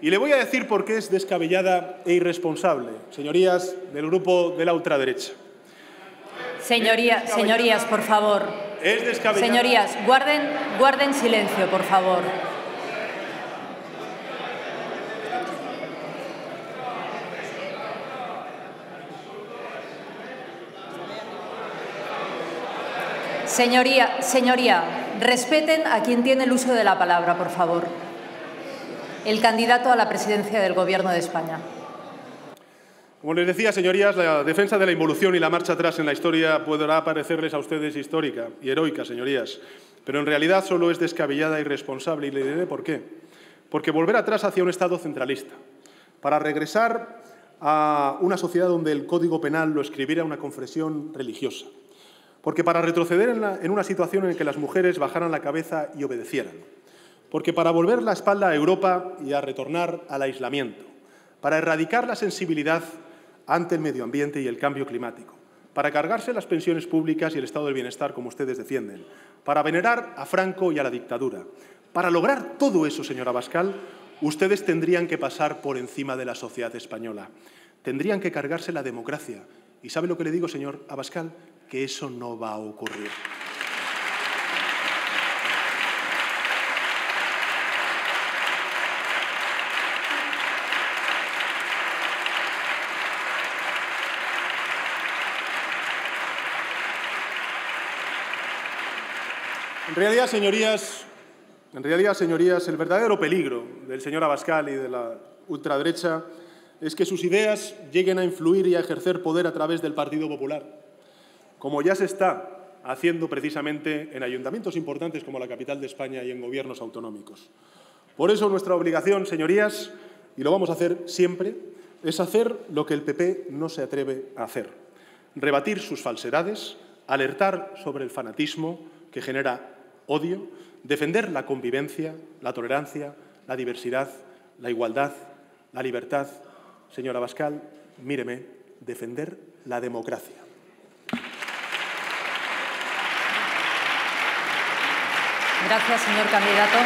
S3: Y le voy a decir por qué es descabellada e irresponsable, señorías del grupo de la ultraderecha.
S1: Señorías, por favor.
S3: Es descabellada.
S1: Señorías, guarden silencio, por favor. Señoría, respeten a quien tiene el uso de la palabra, por favor. El candidato a la presidencia del Gobierno de España.
S3: Como les decía, señorías, la defensa de la involución y la marcha atrás en la historia podrá parecerles a ustedes histórica y heroica, señorías, pero en realidad solo es descabellada e irresponsable, y le diré por qué. Porque volver atrás hacia un Estado centralista, para regresar a una sociedad donde el Código Penal lo escribiera una confesión religiosa, porque para retroceder en una situación en la que las mujeres bajaran la cabeza y obedecieran, porque para volver la espalda a Europa y a retornar al aislamiento, para erradicar la sensibilidad ante el medio ambiente y el cambio climático, para cargarse las pensiones públicas y el estado del bienestar como ustedes defienden, para venerar a Franco y a la dictadura. Para lograr todo eso, señora Abascal, ustedes tendrían que pasar por encima de la sociedad española. Tendrían que cargarse la democracia. ¿Y sabe lo que le digo, señor Abascal? Que eso no va a ocurrir. En realidad, señorías, el verdadero peligro del señor Abascal y de la ultraderecha es que sus ideas lleguen a influir y a ejercer poder a través del Partido Popular, como ya se está haciendo precisamente en ayuntamientos importantes como la capital de España y en gobiernos autonómicos. Por eso nuestra obligación, señorías, y lo vamos a hacer siempre, es hacer lo que el PP no se atreve a hacer: rebatir sus falsedades, alertar sobre el fanatismo que genera odio, defender la convivencia, la tolerancia, la diversidad, la igualdad, la libertad. Señor Abascal, míreme, defender la democracia.
S1: Gracias, señor candidato.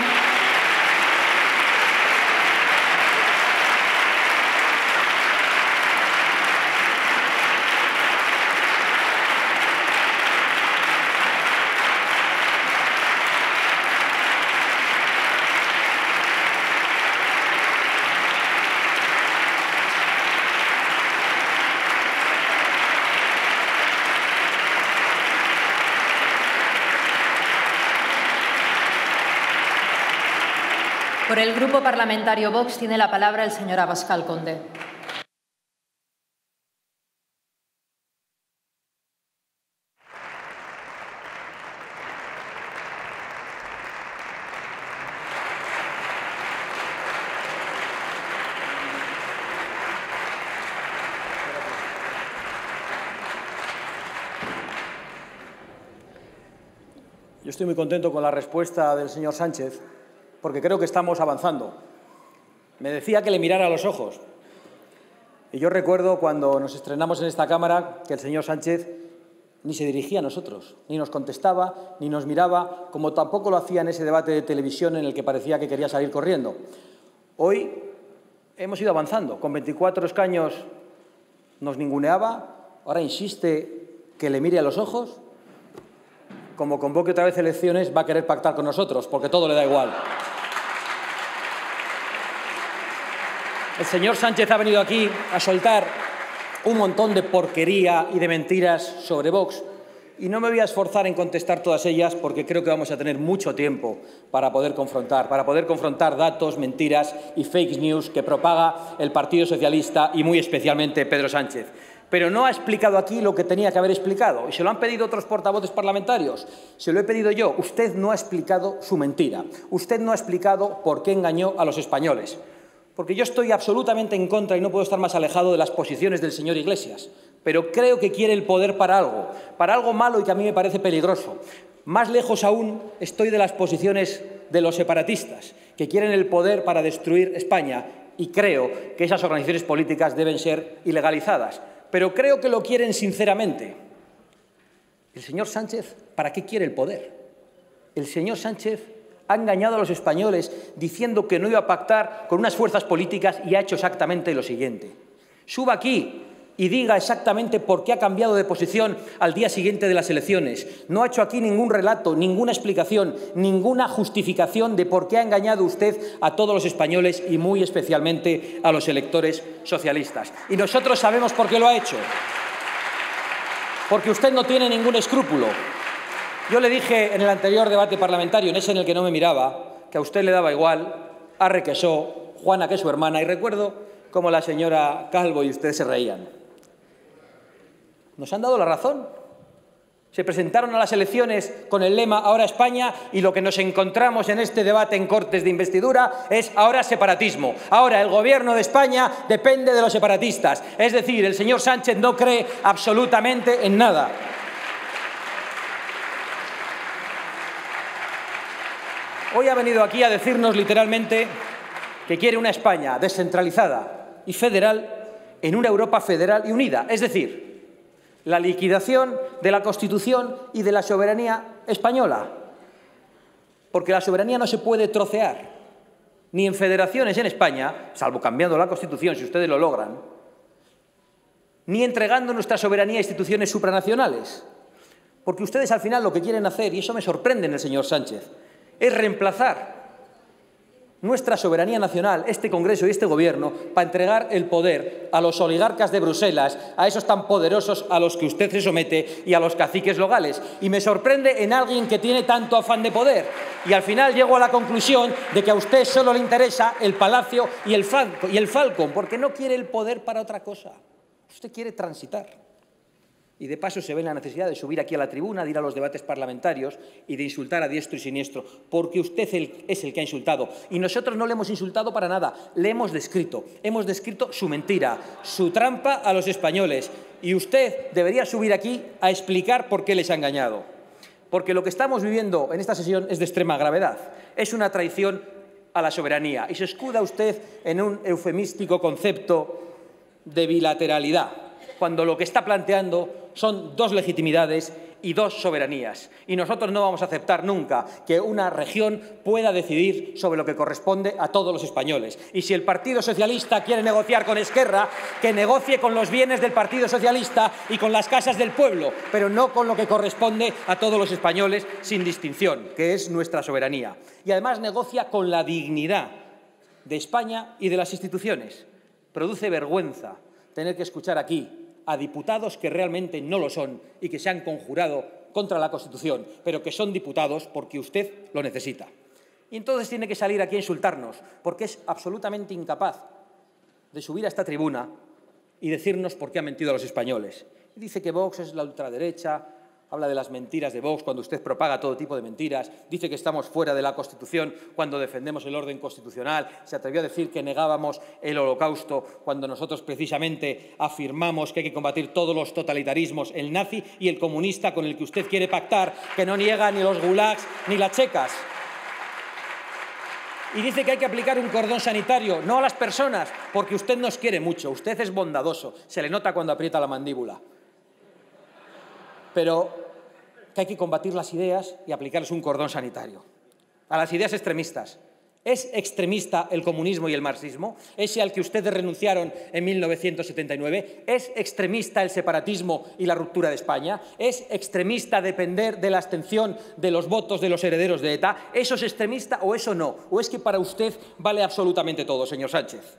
S1: Por el Grupo Parlamentario Vox tiene la palabra el señor Abascal Conde.
S2: Yo estoy muy contento con la respuesta del señor Sánchez, porque creo que estamos avanzando. Me decía que le mirara a los ojos. Y yo recuerdo cuando nos estrenamos en esta Cámara que el señor Sánchez ni se dirigía a nosotros, ni nos contestaba, ni nos miraba, como tampoco lo hacía en ese debate de televisión en el que parecía que quería salir corriendo. Hoy hemos ido avanzando. Con 24 escaños nos ninguneaba, ahora insiste que le mire a los ojos. Como convoque otra vez elecciones, va a querer pactar con nosotros, porque todo le da igual. El señor Sánchez ha venido aquí a soltar un montón de porquería y de mentiras sobre Vox, y no me voy a esforzar en contestar todas ellas porque creo que vamos a tener mucho tiempo para poder confrontar datos, mentiras y fake news que propaga el Partido Socialista y muy especialmente Pedro Sánchez. Pero no ha explicado aquí lo que tenía que haber explicado, y se lo han pedido otros portavoces parlamentarios. Se lo he pedido yo. Usted no ha explicado su mentira. Usted no ha explicado por qué engañó a los españoles. Porque yo estoy absolutamente en contra y no puedo estar más alejado de las posiciones del señor Iglesias. Pero creo que quiere el poder para algo malo y que a mí me parece peligroso. Más lejos aún estoy de las posiciones de los separatistas, que quieren el poder para destruir España, y creo que esas organizaciones políticas deben ser ilegalizadas. Pero creo que lo quieren sinceramente. El señor Sánchez, ¿para qué quiere el poder? El señor Sánchez ha engañado a los españoles diciendo que no iba a pactar con unas fuerzas políticas y ha hecho exactamente lo siguiente. Suba aquí y diga exactamente por qué ha cambiado de posición al día siguiente de las elecciones. No ha hecho aquí ningún relato, ninguna explicación, ninguna justificación de por qué ha engañado usted a todos los españoles y muy especialmente a los electores socialistas. Y nosotros sabemos por qué lo ha hecho. Porque usted no tiene ningún escrúpulo. Yo le dije en el anterior debate parlamentario, en ese en el que no me miraba, que a usted le daba igual, a Requesó, Juana, que es su hermana, y recuerdo cómo la señora Calvo y usted se reían. Nos han dado la razón. Se presentaron a las elecciones con el lema «Ahora España» y lo que nos encontramos en este debate en Cortes de Investidura es «Ahora separatismo». Ahora el Gobierno de España depende de los separatistas. Es decir, el señor Sánchez no cree absolutamente en nada. Hoy ha venido aquí a decirnos literalmente que quiere una España descentralizada y federal en una Europa federal y unida. Es decir, la liquidación de la Constitución y de la soberanía española. Porque la soberanía no se puede trocear, ni en federaciones en España, salvo cambiando la Constitución, si ustedes lo logran, ni entregando nuestra soberanía a instituciones supranacionales. Porque ustedes al final lo que quieren hacer, y eso me sorprende en el señor Sánchez, es reemplazar nuestra soberanía nacional, este Congreso y este Gobierno, para entregar el poder a los oligarcas de Bruselas, a esos tan poderosos a los que usted se somete y a los caciques locales. Y me sorprende en alguien que tiene tanto afán de poder. Y al final llego a la conclusión de que a usted solo le interesa el Palacio y el Falcon, porque no quiere el poder para otra cosa. Usted quiere transitar. Y de paso se ve la necesidad de subir aquí a la tribuna, de ir a los debates parlamentarios y de insultar a diestro y siniestro, porque usted es el que ha insultado. Y nosotros no le hemos insultado para nada, le hemos descrito su mentira, su trampa a los españoles. Y usted debería subir aquí a explicar por qué les ha engañado. Porque lo que estamos viviendo en esta sesión es de extrema gravedad. Es una traición a la soberanía. Y se escuda usted en un eufemístico concepto de bilateralidad, cuando lo que está planteando son dos legitimidades y dos soberanías. Y nosotros no vamos a aceptar nunca que una región pueda decidir sobre lo que corresponde a todos los españoles. Y si el Partido Socialista quiere negociar con Esquerra, que negocie con los bienes del Partido Socialista y con las casas del pueblo, pero no con lo que corresponde a todos los españoles sin distinción, que es nuestra soberanía. Y además negocia con la dignidad de España y de las instituciones. Produce vergüenza tener que escuchar aquí a diputados que realmente no lo son y que se han conjurado contra la Constitución, pero que son diputados porque usted lo necesita. Y entonces tiene que salir aquí a insultarnos, porque es absolutamente incapaz de subir a esta tribuna y decirnos por qué ha mentido a los españoles. Y dice que Vox es la ultraderecha, habla de las mentiras de Vox cuando usted propaga todo tipo de mentiras, dice que estamos fuera de la Constitución cuando defendemos el orden constitucional, se atrevió a decir que negábamos el Holocausto cuando nosotros precisamente afirmamos que hay que combatir todos los totalitarismos, el nazi y el comunista con el que usted quiere pactar, que no niega ni los gulags ni las checas. Y dice que hay que aplicar un cordón sanitario, no a las personas, porque usted nos quiere mucho, usted es bondadoso, se le nota cuando aprieta la mandíbula. Pero que hay que combatir las ideas y aplicarles un cordón sanitario. A las ideas extremistas. ¿Es extremista el comunismo y el marxismo? ¿Ese al que ustedes renunciaron en 1979? ¿Es extremista el separatismo y la ruptura de España? ¿Es extremista depender de la abstención de los votos de los herederos de ETA? ¿Eso es extremista o eso no? ¿O es que para usted vale absolutamente todo, señor Sánchez?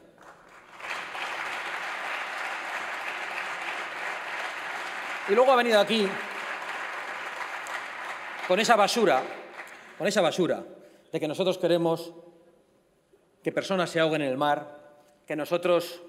S2: Y luego ha venido aquí con esa basura de que nosotros queremos que personas se ahoguen en el mar, que nosotros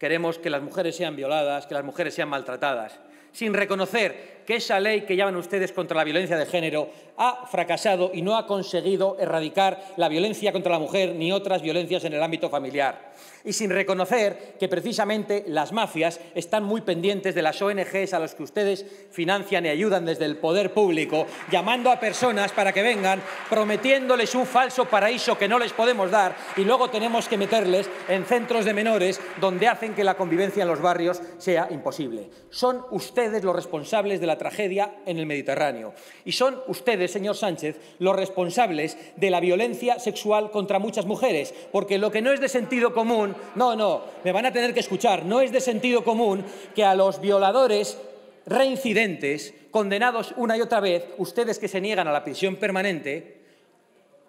S2: queremos que las mujeres sean violadas, que las mujeres sean maltratadas, sin reconocer que esa ley que llaman ustedes contra la violencia de género ha fracasado y no ha conseguido erradicar la violencia contra la mujer ni otras violencias en el ámbito familiar. Y sin reconocer que precisamente las mafias están muy pendientes de las ONGs a las que ustedes financian y ayudan desde el poder público, llamando a personas para que vengan, prometiéndoles un falso paraíso que no les podemos dar y luego tenemos que meterles en centros de menores donde hacen que la convivencia en los barrios sea imposible. Son ustedes los responsables de la tragedia en el Mediterráneo. Y son ustedes, señor Sánchez, los responsables de la violencia sexual contra muchas mujeres, porque lo que no es de sentido común, no, me van a tener que escuchar, no es de sentido común que a los violadores reincidentes, condenados una y otra vez, ustedes que se niegan a la prisión permanente,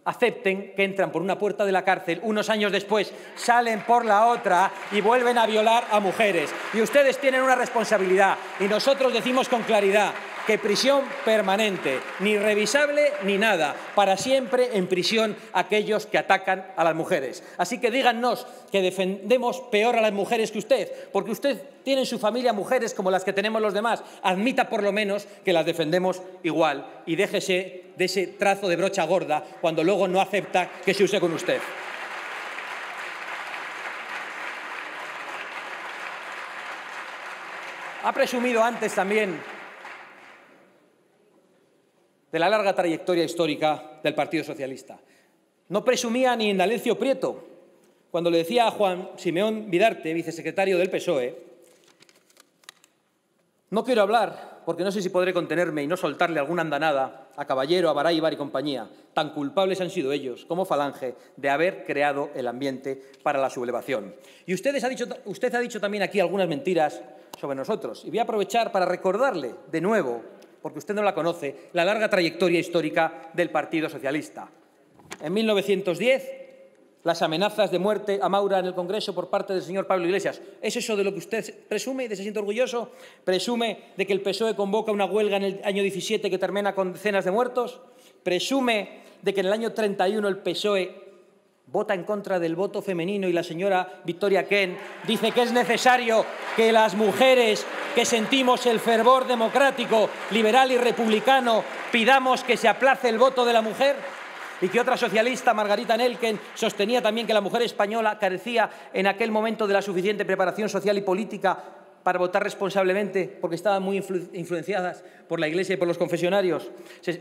S2: acepten que entran por una puerta de la cárcel, unos años después salen por la otra y vuelven a violar a mujeres. Y ustedes tienen una responsabilidad y nosotros decimos con claridad que prisión permanente, ni revisable ni nada, para siempre en prisión aquellos que atacan a las mujeres. Así que díganos que defendemos peor a las mujeres que usted, porque usted tiene en su familia mujeres como las que tenemos los demás. Admita por lo menos que las defendemos igual y déjese de ese trazo de brocha gorda cuando luego no acepta que se use con usted. Ha presumido antes también de la larga trayectoria histórica del Partido Socialista. No presumía ni Indalecio Prieto cuando le decía a Juan Simeón Vidarte, vicesecretario del PSOE, no quiero hablar porque no sé si podré contenerme y no soltarle alguna andanada a Caballero, a Baráibar y compañía. Tan culpables han sido ellos como Falange de haber creado el ambiente para la sublevación. Y usted ha dicho también aquí algunas mentiras sobre nosotros. Y voy a aprovechar para recordarle de nuevo, porque usted no la conoce, la larga trayectoria histórica del Partido Socialista. En 1910 las amenazas de muerte a Maura en el Congreso por parte del señor Pablo Iglesias. ¿Es eso de lo que usted presume y de se siente orgulloso? ¿Presume de que el PSOE convoca una huelga en el año 17 que termina con decenas de muertos? ¿Presume de que en el año 31 el PSOE vota en contra del voto femenino y la señora Victoria Kent dice que es necesario que las mujeres que sentimos el fervor democrático, liberal y republicano pidamos que se aplace el voto de la mujer? Y que otra socialista, Margarita Nelken, sostenía también que la mujer española carecía en aquel momento de la suficiente preparación social y política para votar responsablemente porque estaban muy influenciadas por la Iglesia y por los confesionarios.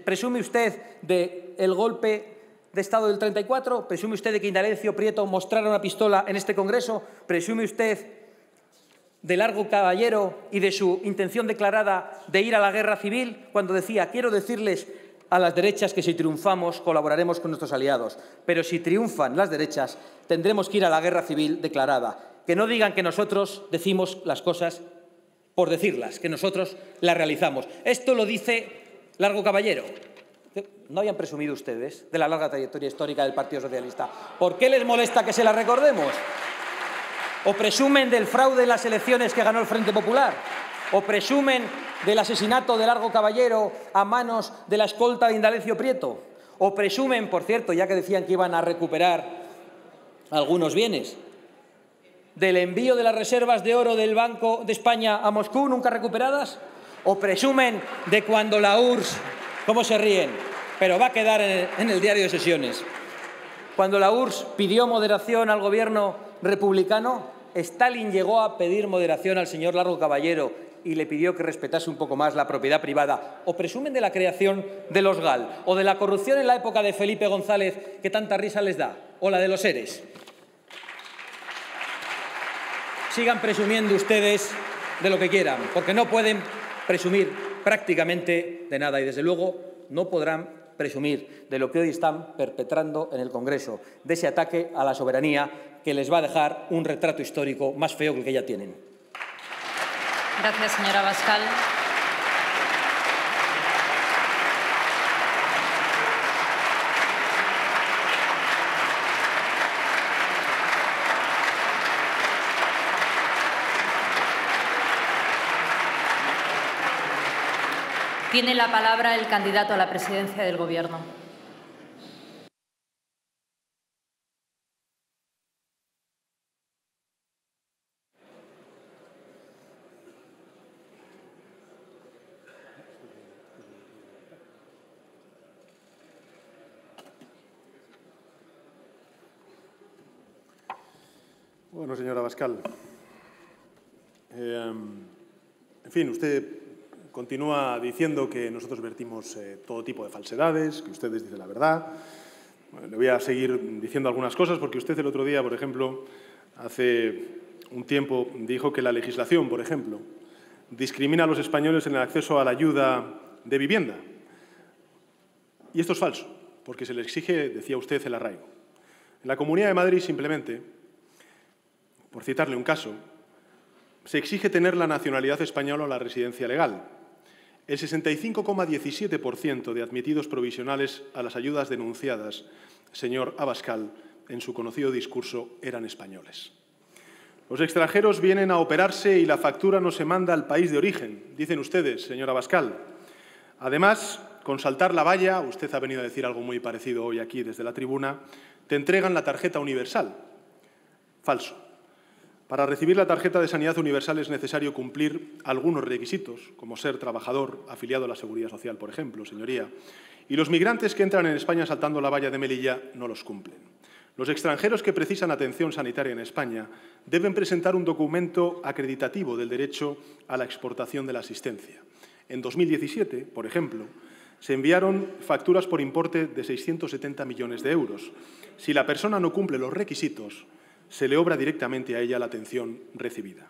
S2: ¿Presume usted del golpe de Estado del 34? ¿Presume usted de que Indalecio Prieto mostrara una pistola en este Congreso? ¿Presume usted de Largo Caballero y de su intención declarada de ir a la guerra civil cuando decía: quiero decirles a las derechas que si triunfamos colaboraremos con nuestros aliados, pero si triunfan las derechas tendremos que ir a la guerra civil declarada? Que no digan que nosotros decimos las cosas por decirlas, que nosotros las realizamos. Esto lo dice Largo Caballero. ¿No habían presumido ustedes de la larga trayectoria histórica del Partido Socialista? ¿Por qué les molesta que se la recordemos? ¿O presumen del fraude en las elecciones que ganó el Frente Popular? ¿O presumen del asesinato de Largo Caballero a manos de la escolta de Indalecio Prieto? ¿O presumen, por cierto, ya que decían que iban a recuperar algunos bienes, del envío de las reservas de oro del Banco de España a Moscú, nunca recuperadas? ¿O presumen de cuando la URSS, cómo se ríen, pero va a quedar en el diario de sesiones, cuando la URSS pidió moderación al gobierno republicano, Stalin llegó a pedir moderación al señor Largo Caballero y le pidió que respetase un poco más la propiedad privada? ¿O presumen de la creación de los GAL? ¿O de la corrupción en la época de Felipe González que tanta risa les da? ¿O la de los ERES? Sigan presumiendo ustedes de lo que quieran, porque no pueden presumir prácticamente de nada y, desde luego, no podrán presumir de lo que hoy están perpetrando en el Congreso, de ese ataque a la soberanía que les va a dejar un retrato histórico más feo que el que ya tienen.
S1: Gracias, señora Abascal. Tiene la palabra el candidato a la presidencia del Gobierno.
S3: Bueno, señora Abascal, en fin, usted continúa diciendo que nosotros vertimos todo tipo de falsedades, que ustedes dicen la verdad. Bueno, le voy a seguir diciendo algunas cosas porque usted el otro día, por ejemplo, hace un tiempo dijo que la legislación, por ejemplo, discrimina a los españoles en el acceso a la ayuda de vivienda. Y esto es falso, porque se le exige, decía usted, el arraigo. En la Comunidad de Madrid, simplemente, por citarle un caso, se exige tener la nacionalidad española o la residencia legal. El 65,17% de admitidos provisionales a las ayudas denunciadas, señor Abascal, en su conocido discurso, eran españoles. Los extranjeros vienen a operarse y la factura no se manda al país de origen, dicen ustedes, señor Abascal. Además, con saltar la valla, usted ha venido a decir algo muy parecido hoy aquí desde la tribuna, te entregan la tarjeta universal. Falso. Para recibir la tarjeta de sanidad universal es necesario cumplir algunos requisitos, como ser trabajador afiliado a la Seguridad Social, por ejemplo, señoría. Y los migrantes que entran en España saltando la valla de Melilla no los cumplen. Los extranjeros que precisan atención sanitaria en España deben presentar un documento acreditativo del derecho a la exportación de la asistencia. En 2017, por ejemplo, se enviaron facturas por importe de 670 millones de euros. Si la persona no cumple los requisitos, se le obra directamente a ella la atención recibida.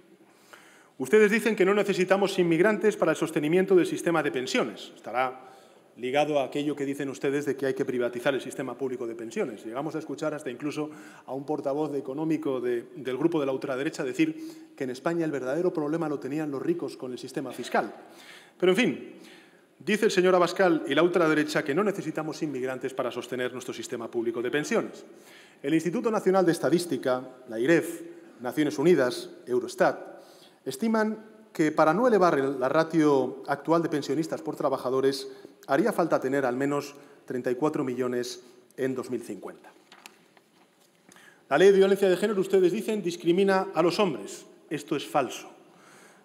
S3: Ustedes dicen que no necesitamos inmigrantes para el sostenimiento del sistema de pensiones. Estará ligado a aquello que dicen ustedes de que hay que privatizar el sistema público de pensiones. Llegamos a escuchar hasta incluso a un portavoz económico del grupo de la ultraderecha decir que en España el verdadero problema lo tenían los ricos con el sistema fiscal. Pero, en fin, Dice el señor Abascal y la ultraderecha que no necesitamos inmigrantes para sostener nuestro sistema público de pensiones. El Instituto Nacional de Estadística, la IREF, Naciones Unidas, Eurostat, estiman que para no elevar la ratio actual de pensionistas por trabajadores haría falta tener al menos 34 millones en 2050. La ley de violencia de género, ustedes dicen, discrimina a los hombres. Esto es falso.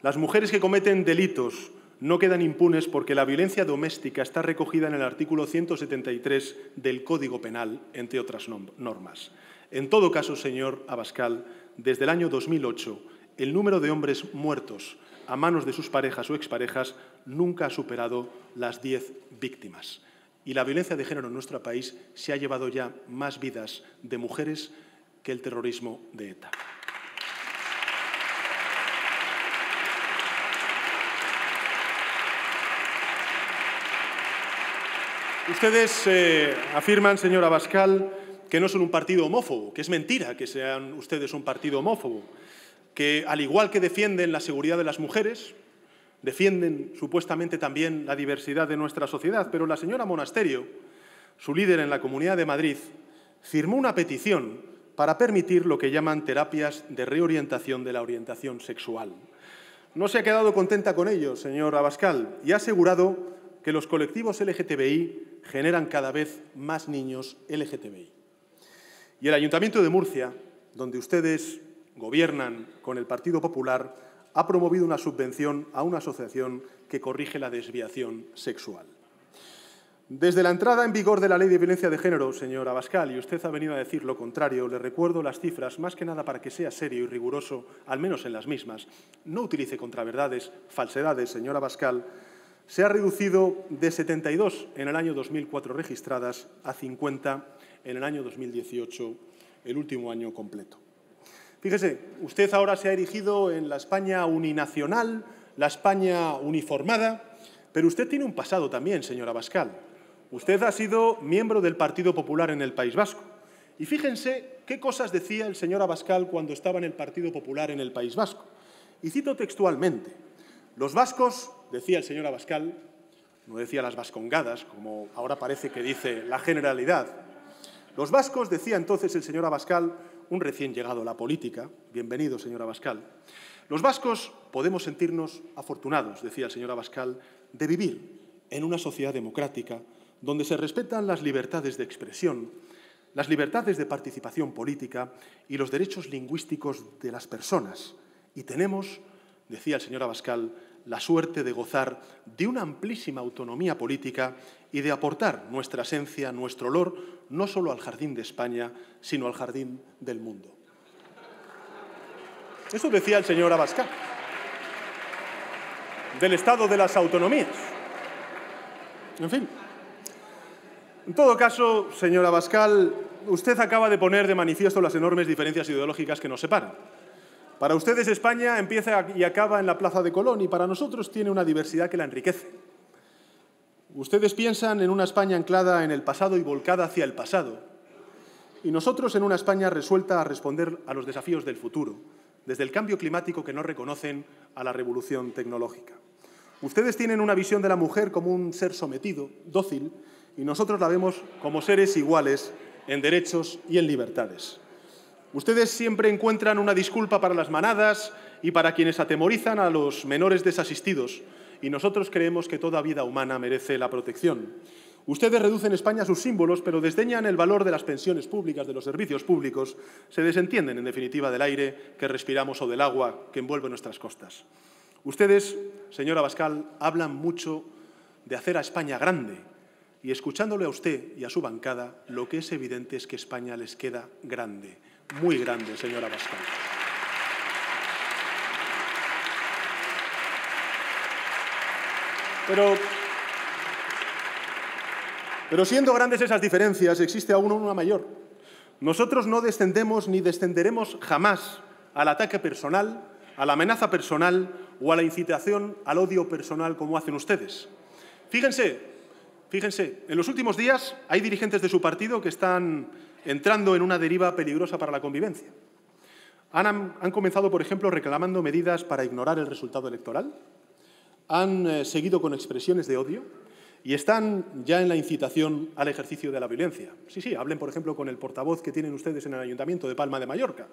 S3: Las mujeres que cometen delitos no quedan impunes porque la violencia doméstica está recogida en el artículo 173 del Código Penal, entre otras normas. En todo caso, señor Abascal, desde el año 2008, el número de hombres muertos a manos de sus parejas o exparejas nunca ha superado las 10 víctimas. Y la violencia de género en nuestro país se ha llevado ya más vidas de mujeres que el terrorismo de ETA. Ustedes afirman, señor Abascal, que no son un partido homófobo, que es mentira que sean ustedes un partido homófobo, que al igual que defienden la seguridad de las mujeres, defienden supuestamente también la diversidad de nuestra sociedad, pero la señora Monasterio, su líder en la Comunidad de Madrid, firmó una petición para permitir lo que llaman terapias de reorientación de la orientación sexual. No se ha quedado contenta con ello, señor Abascal, y ha asegurado que los colectivos LGTBI generan cada vez más niños LGTBI. Y el Ayuntamiento de Murcia, donde ustedes gobiernan con el Partido Popular, ha promovido una subvención a una asociación que corrige la desviación sexual. Desde la entrada en vigor de la Ley de Violencia de Género, señor Abascal, y usted ha venido a decir lo contrario, le recuerdo las cifras, más que nada para que sea serio y riguroso, al menos en las mismas. No utilice contraverdades, falsedades, señor Abascal. Se ha reducido de 72 en el año 2004 registradas a 50 en el año 2018, el último año completo. Fíjese, usted ahora se ha erigido en la España uninacional, la España uniformada, pero usted tiene un pasado también, señor Abascal. Usted ha sido miembro del Partido Popular en el País Vasco. Y fíjense qué cosas decía el señor Abascal cuando estaba en el Partido Popular en el País Vasco. Y cito textualmente: los vascos, decía el señor Abascal, no decía las vascongadas, como ahora parece que dice la generalidad. Los vascos, decía entonces el señor Abascal, un recién llegado a la política, bienvenido, señor Abascal, los vascos podemos sentirnos afortunados, decía el señor Abascal, de vivir en una sociedad democrática donde se respetan las libertades de expresión, las libertades de participación política y los derechos lingüísticos de las personas. Y tenemos, decía el señor Abascal, la suerte de gozar de una amplísima autonomía política y de aportar nuestra esencia, nuestro olor, no solo al jardín de España, sino al jardín del mundo. Eso decía el señor Abascal, del estado de las autonomías. En fin. En todo caso, señor Abascal, usted acaba de poner de manifiesto las enormes diferencias ideológicas que nos separan. Para ustedes España empieza y acaba en la Plaza de Colón y para nosotros tiene una diversidad que la enriquece. Ustedes piensan en una España anclada en el pasado y volcada hacia el pasado. Y nosotros en una España resuelta a responder a los desafíos del futuro, desde el cambio climático que no reconocen a la revolución tecnológica. Ustedes tienen una visión de la mujer como un ser sometido, dócil, y nosotros la vemos como seres iguales en derechos y en libertades. Ustedes siempre encuentran una disculpa para las manadas y para quienes atemorizan a los menores desasistidos, y nosotros creemos que toda vida humana merece la protección. Ustedes reducen España a sus símbolos, pero desdeñan el valor de las pensiones públicas, de los servicios públicos, se desentienden, en definitiva, del aire que respiramos o del agua que envuelve nuestras costas. Ustedes, señor Abascal, hablan mucho de hacer a España grande, y escuchándole a usted y a su bancada, lo que es evidente es que España les queda grande, muy grande, señor Abascal. Pero siendo grandes esas diferencias, existe aún una mayor. Nosotros no descendemos ni descenderemos jamás al ataque personal, a la amenaza personal o a la incitación al odio personal como hacen ustedes. Fíjense, en los últimos días hay dirigentes de su partido que están entrando en una deriva peligrosa para la convivencia. Han comenzado, por ejemplo, reclamando medidas para ignorar el resultado electoral. Han seguido con expresiones de odio y están ya en la incitación al ejercicio de la violencia. Sí, hablen, por ejemplo, con el portavoz que tienen ustedes en el Ayuntamiento de Palma de Mallorca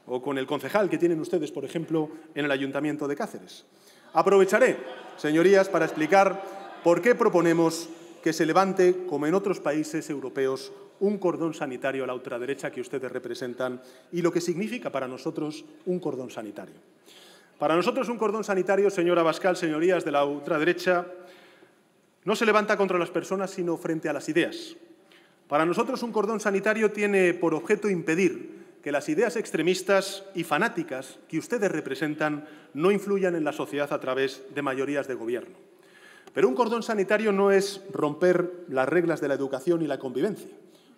S3: o con el concejal que tienen ustedes, por ejemplo, en el Ayuntamiento de Cáceres. Aprovecharé, señorías, para explicar por qué proponemos que se levante, como en otros países europeos, un cordón sanitario a la ultraderecha que ustedes representan y lo que significa para nosotros un cordón sanitario. Para nosotros un cordón sanitario, señora Abascal, señorías de la ultraderecha, no se levanta contra las personas, sino frente a las ideas. Para nosotros un cordón sanitario tiene por objeto impedir que las ideas extremistas y fanáticas que ustedes representan no influyan en la sociedad a través de mayorías de gobierno. Pero un cordón sanitario no es romper las reglas de la educación y la convivencia.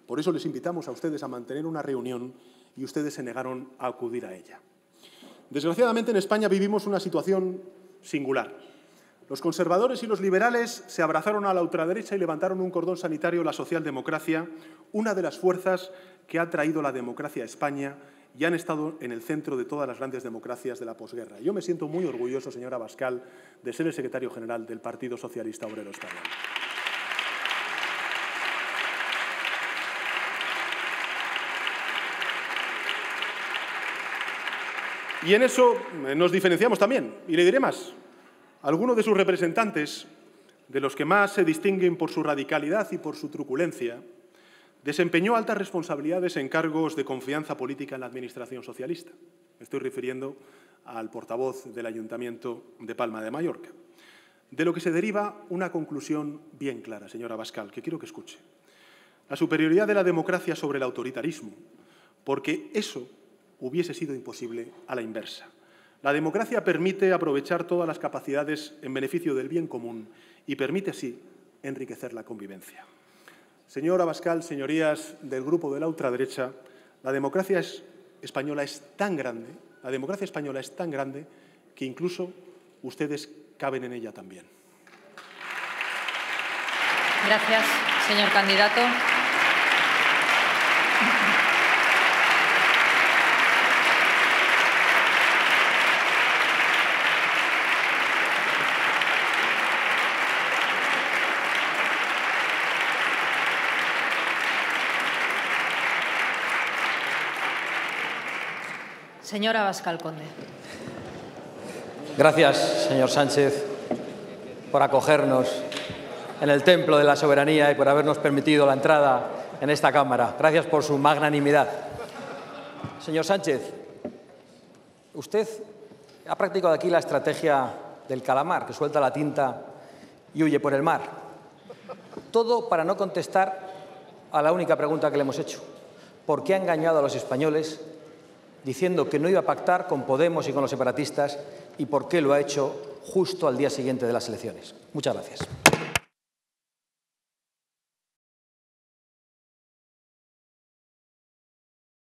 S3: Por eso les invitamos a ustedes a mantener una reunión y ustedes se negaron a acudir a ella. Desgraciadamente, en España vivimos una situación singular. Los conservadores y los liberales se abrazaron a la ultraderecha y levantaron un cordón sanitario a la socialdemocracia, una de las fuerzas que ha traído la democracia a España y han estado en el centro de todas las grandes democracias de la posguerra. Yo me siento muy orgulloso, señora Abascal, de ser el secretario general del Partido Socialista Obrero Español. Y en eso nos diferenciamos también. Y le diré más. Algunos de sus representantes, de los que más se distinguen por su radicalidad y por su truculencia, desempeñó altas responsabilidades en cargos de confianza política en la Administración socialista. Me estoy refiriendo al portavoz del Ayuntamiento de Palma de Mallorca. De lo que se deriva una conclusión bien clara, señora Abascal, que quiero que escuche. La superioridad de la democracia sobre el autoritarismo, porque eso hubiese sido imposible a la inversa. La democracia permite aprovechar todas las capacidades en beneficio del bien común y permite así enriquecer la convivencia. Señor Abascal, señorías del grupo de la ultraderecha, la democracia española es tan grande que incluso ustedes caben en ella también.
S1: Gracias, señor candidato. Señora Abascal Conde.
S2: Gracias, señor Sánchez, por acogernos en el templo de la soberanía y por habernos permitido la entrada en esta Cámara. Gracias por su magnanimidad. Señor Sánchez, usted ha practicado aquí la estrategia del calamar, que suelta la tinta y huye por el mar. Todo para no contestar a la única pregunta que le hemos hecho. ¿Por qué ha engañado a los españoles diciendo que no iba a pactar con Podemos y con los separatistas y por qué lo ha hecho justo al día siguiente de las elecciones? Muchas gracias.